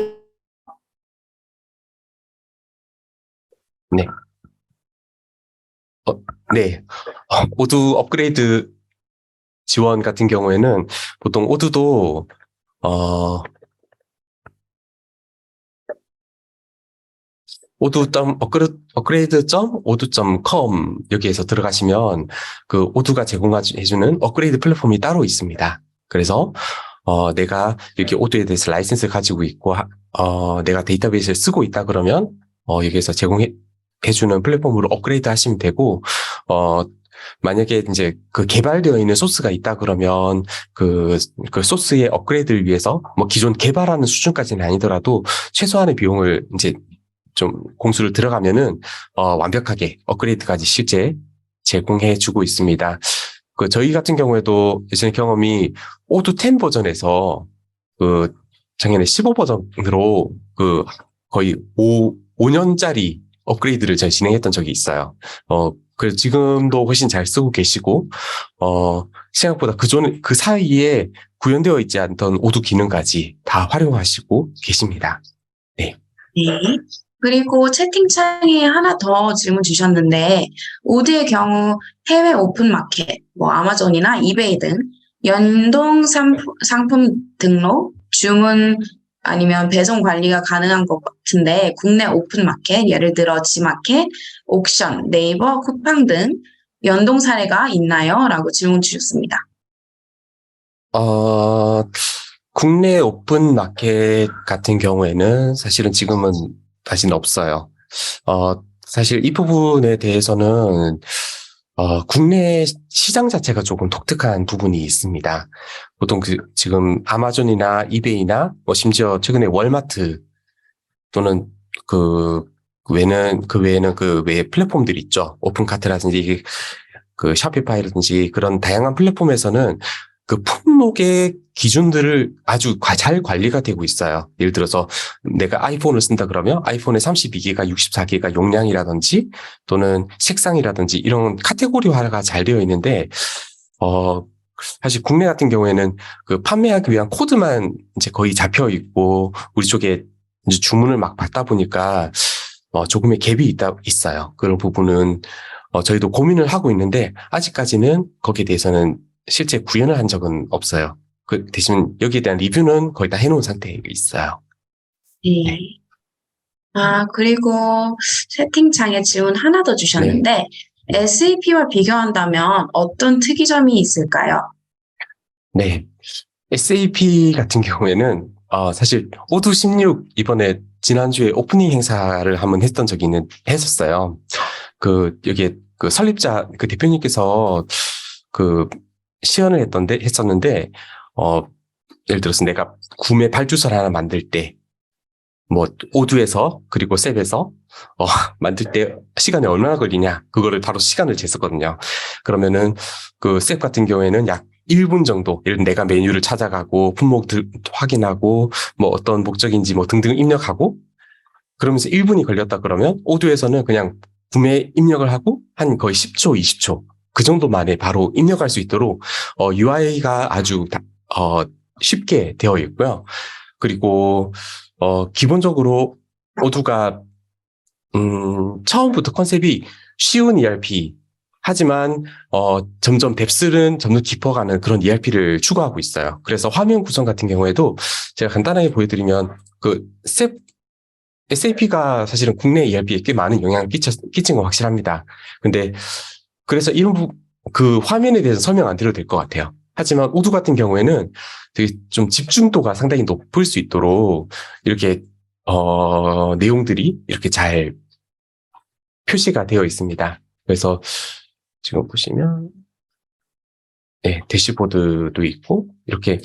네. 네. 오두 업그레이드 지원 같은 경우에는 보통 오두도 odoo.com 여기에서 들어가시면 그 오두가 제공해주는 업그레이드 플랫폼이 따로 있습니다. 그래서 내가 이렇게 오두에 대해서 라이센스를 가지고 있고 내가 데이터베이스를 쓰고 있다 그러면 여기에서 제공해주는 플랫폼으로 업그레이드 하시면 되고 만약에 이제 그 개발되어 있는 소스가 있다 그러면 그 소스의 업그레이드를 위해서 뭐 기존 개발하는 수준까지는 아니더라도 최소한의 비용을 이제 좀 공수를 들어가면은 완벽하게 업그레이드까지 실제 제공해 주고 있습니다. 그 저희 같은 경우에도 예전에 경험이 오두 10 버전에서 그 작년에 15 버전으로 그 거의 5년짜리 업그레이드를 저희 진행했던 적이 있어요. 그래서 지금도 훨씬 잘 쓰고 계시고, 생각보다 그 사이에 구현되어 있지 않던 오두 기능까지 다 활용하시고 계십니다. 네. 네. 그리고 채팅창에 하나 더 질문 주셨는데, 오드의 경우 해외 오픈마켓, 뭐 아마존이나 이베이 등 연동 상품 등록, 주문 아니면 배송 관리가 가능한 것 같은데, 국내 오픈마켓, 예를 들어 지마켓, 옥션, 네이버, 쿠팡 등 연동 사례가 있나요? 라고 질문 주셨습니다. 국내 오픈 마켓 같은 경우에는 사실은 지금은 다시는 없어요. 사실 이 부분에 대해서는 국내 시장 자체가 조금 독특한 부분이 있습니다. 보통 지금 아마존이나 이베이나 뭐 심지어 최근에 월마트 또는 그 외에는 그 외에 플랫폼들 있죠. 오픈카트라든지 그 샤피파이라든지 그런 다양한 플랫폼에서는 그 품목의 기준들을 아주 잘 관리가 되고 있어요. 예를 들어서 내가 아이폰을 쓴다 그러면 아이폰의 32기가, 64기가 용량이라든지 또는 색상이라든지 이런 카테고리화가 잘 되어 있는데, 사실 국내 같은 경우에는 그 판매하기 위한 코드만 이제 거의 잡혀 있고 우리 쪽에 이제 주문을 막 받다 보니까 조금의 갭이 있어요. 그런 부분은 저희도 고민을 하고 있는데 아직까지는 거기에 대해서는 실제 구현을 한 적은 없어요. 그 대신 여기에 대한 리뷰는 거의 다 해놓은 상태에 있어요. 네. 그리고 채팅창에 질문 하나 더 주셨는데, SAP와 비교한다면 어떤 특이점이 있을까요? 네. SAP 같은 경우에는 사실 오두 16 이번에 지난주에 오프닝 행사를 한번 했던 적이 했었어요. 여기에 그 설립자 그 대표님께서 그 시연을 했었는데 예를 들어서 내가 구매 발주서를 하나 만들 때 뭐 오두에서 그리고 셉에서 만들 때 시간이 얼마나 걸리냐 그거를 바로 시간을 쟀었거든요. 그러면은 그 셉 같은 경우에는 약 1분 정도, 예를 들어 내가 메뉴를 찾아가고 품목들 확인하고 뭐 어떤 목적인지 뭐 등등 입력하고 그러면서 1분이 걸렸다 그러면 오두에서는 그냥 구매 입력을 하고 한 거의 10초, 20초 그 정도 만에 바로 입력할 수 있도록 UI가 아주 쉽게 되어 있고요. 그리고 기본적으로 오두가 처음부터 컨셉이 쉬운 ERP 하지만 점점 뎁스는 점점 깊어가는 그런 ERP를 추구하고 있어요. 그래서 화면 구성 같은 경우에도 제가 간단하게 보여드리면 그 SAP가 사실은 국내 ERP에 꽤 많은 영향을 끼친 건 확실합니다. 근데 그래서 그 화면에 대해서 설명 안 드려도 될 것 같아요. 하지만 오두 같은 경우에는 되게 좀 집중도가 상당히 높을 수 있도록 이렇게 내용들이 이렇게 잘 표시가 되어 있습니다. 그래서 지금 보시면 네, 대시보드도 있고 이렇게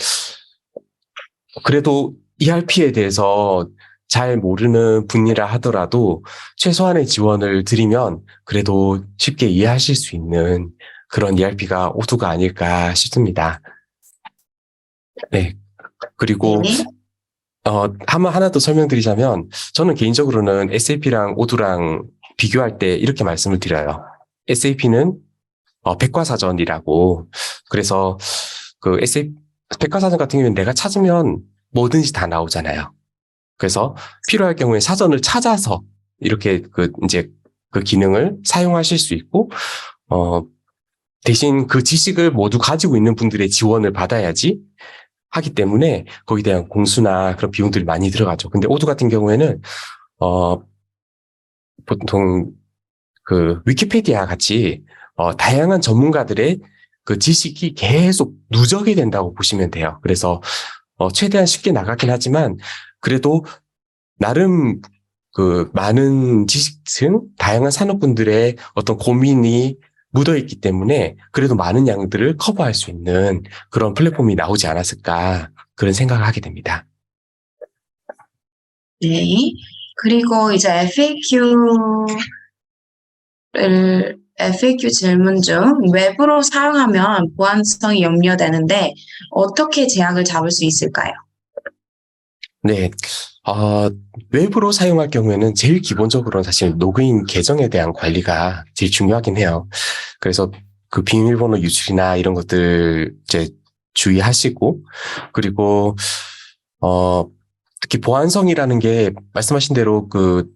그래도 ERP에 대해서 잘 모르는 분이라 하더라도 최소한의 지원을 드리면 그래도 쉽게 이해하실 수 있는 그런 ERP가 오두가 아닐까 싶습니다. 네. 그리고 하나 더 설명드리자면 저는 개인적으로는 SAP랑 오두랑 비교할 때 이렇게 말씀을 드려요. SAP는 백과사전이라고. 그래서 그 SAP 백과사전 같은 경우는 내가 찾으면 뭐든지 다 나오잖아요. 그래서 필요할 경우에 사전을 찾아서 이렇게 이제 그 기능을 사용하실 수 있고 대신 그 지식을 모두 가지고 있는 분들의 지원을 받아야지 하기 때문에 거기에 대한 공수나 그런 비용들이 많이 들어가죠. 근데 오두 같은 경우에는 보통 그 위키피디아 같이 다양한 전문가들의 그 지식이 계속 누적이 된다고 보시면 돼요. 그래서 최대한 쉽게 나가긴 하지만 그래도 나름 그 많은 지식층, 다양한 산업군들의 어떤 고민이 묻어있기 때문에 그래도 많은 양들을 커버할 수 있는 그런 플랫폼이 나오지 않았을까 그런 생각을 하게 됩니다. 네. 그리고 이제 FAQ 질문 중 웹으로 사용하면 보안성이 염려되는데 어떻게 제약을 잡을 수 있을까요? 네. 외부로 사용할 경우에는 제일 기본적으로는 사실 로그인 계정에 대한 관리가 제일 중요하긴 해요. 그래서 그 비밀번호 유출이나 이런 것들 이제 주의하시고, 그리고, 특히 보안성이라는 게 말씀하신 대로 그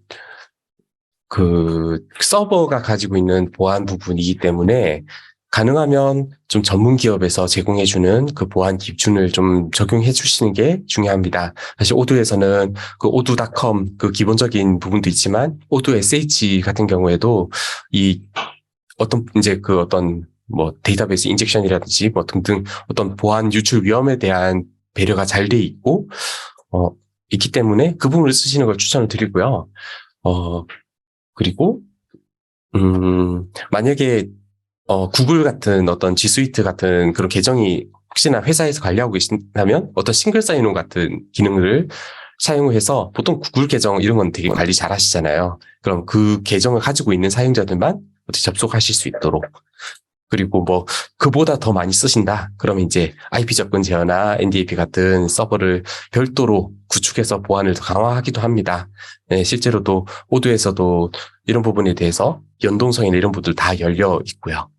서버가 가지고 있는 보안 부분이기 때문에 가능하면 좀 전문 기업에서 제공해주는 그 보안 기준을 좀 적용해 주시는 게 중요합니다. 사실 오두에서는 그 오두.com 그 기본적인 부분도 있지만 오두 SH 같은 경우에도 이 어떤 뭐 데이터베이스 인젝션이라든지 뭐 등등 어떤 보안 유출 위험에 대한 배려가 잘 돼 있고 있기 때문에 그 부분을 쓰시는 걸 추천을 드리고요. 그리고 만약에 구글 같은 어떤 G 스위트 같은 그런 계정이 혹시나 회사에서 관리하고 계신다면 어떤 싱글 사인온 같은 기능을 사용해서 보통 구글 계정 이런 건 되게 관리 잘 하시잖아요. 그럼 그 계정을 가지고 있는 사용자들만 어떻게 접속하실 수 있도록. 그리고 뭐 그보다 더 많이 쓰신다. 그러면 이제 IP 접근 제어나 NDAP 같은 서버를 별도로 구축해서 보안을 더 강화하기도 합니다. 네, 실제로도 오두에서도 이런 부분에 대해서 연동성이나 이런 부분들 다 열려 있고요.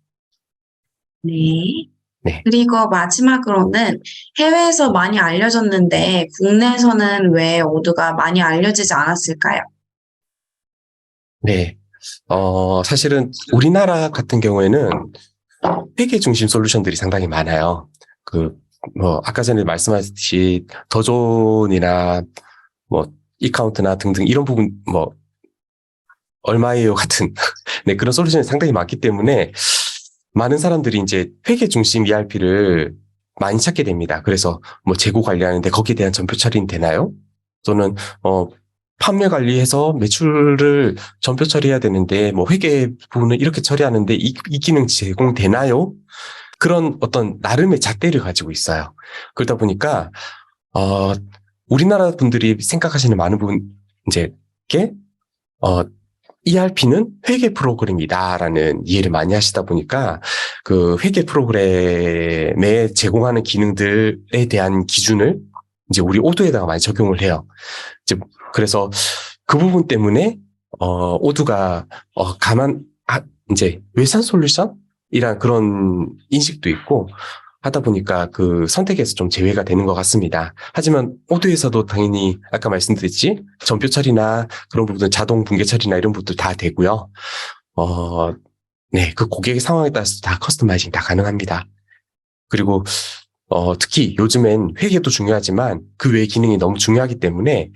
네. 네. 그리고 마지막으로는 해외에서 많이 알려졌는데 국내에서는 왜 오두가 많이 알려지지 않았을까요? 네. 사실은 우리나라 같은 경우에는 회계 중심 솔루션들이 상당히 많아요. 뭐, 아까 전에 말씀하셨듯이 더존이나 뭐, 이카운트나 등등 이런 부분, 뭐, 얼마예요 같은 네, 그런 솔루션이 상당히 많기 때문에 많은 사람들이 이제 회계 중심 ERP를 많이 찾게 됩니다. 그래서 뭐 재고 관리하는데 거기에 대한 전표 처리는 되나요? 또는 판매 관리해서 매출을 전표 처리해야 되는데 뭐 회계 부분을 이렇게 처리하는데 이 기능 제공되나요? 그런 어떤 나름의 잣대를 가지고 있어요. 그러다 보니까 우리나라 분들이 생각하시는 많은 부분 이제 게 ERP는 회계 프로그램이다라는 이해를 많이 하시다 보니까 그 회계 프로그램에 제공하는 기능들에 대한 기준을 이제 우리 오두에다가 많이 적용을 해요. 이제 그래서 그 부분 때문에 오두가 이제 외산 솔루션이란 그런 인식도 있고 하다 보니까 그 선택에서 좀 제외가 되는 것 같습니다. 하지만 오드에서도 당연히 아까 말씀드렸지 전표 처리나 그런 부분은 자동 붕괴 처리나 이런 부분도 다 되고요. 네, 그 고객의 상황에 따라서 다 커스터마이징 다 가능합니다. 그리고 특히 요즘엔 회계도 중요하지만 그 외의 기능이 너무 중요하기 때문에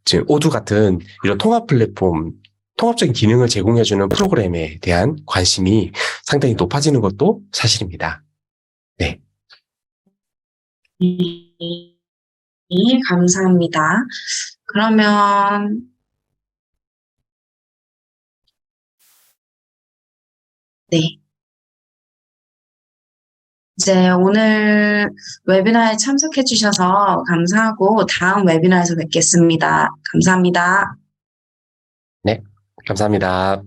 지금 오두 같은 이런 통합 플랫폼 통합적인 기능을 제공해주는 프로그램에 대한 관심이 상당히 높아지는 것도 사실입니다. 네. 네, 감사합니다. 그러면 네. 이제 오늘 웨비나에 참석해 주셔서 감사하고 다음 웨비나에서 뵙겠습니다. 감사합니다. 네, 감사합니다.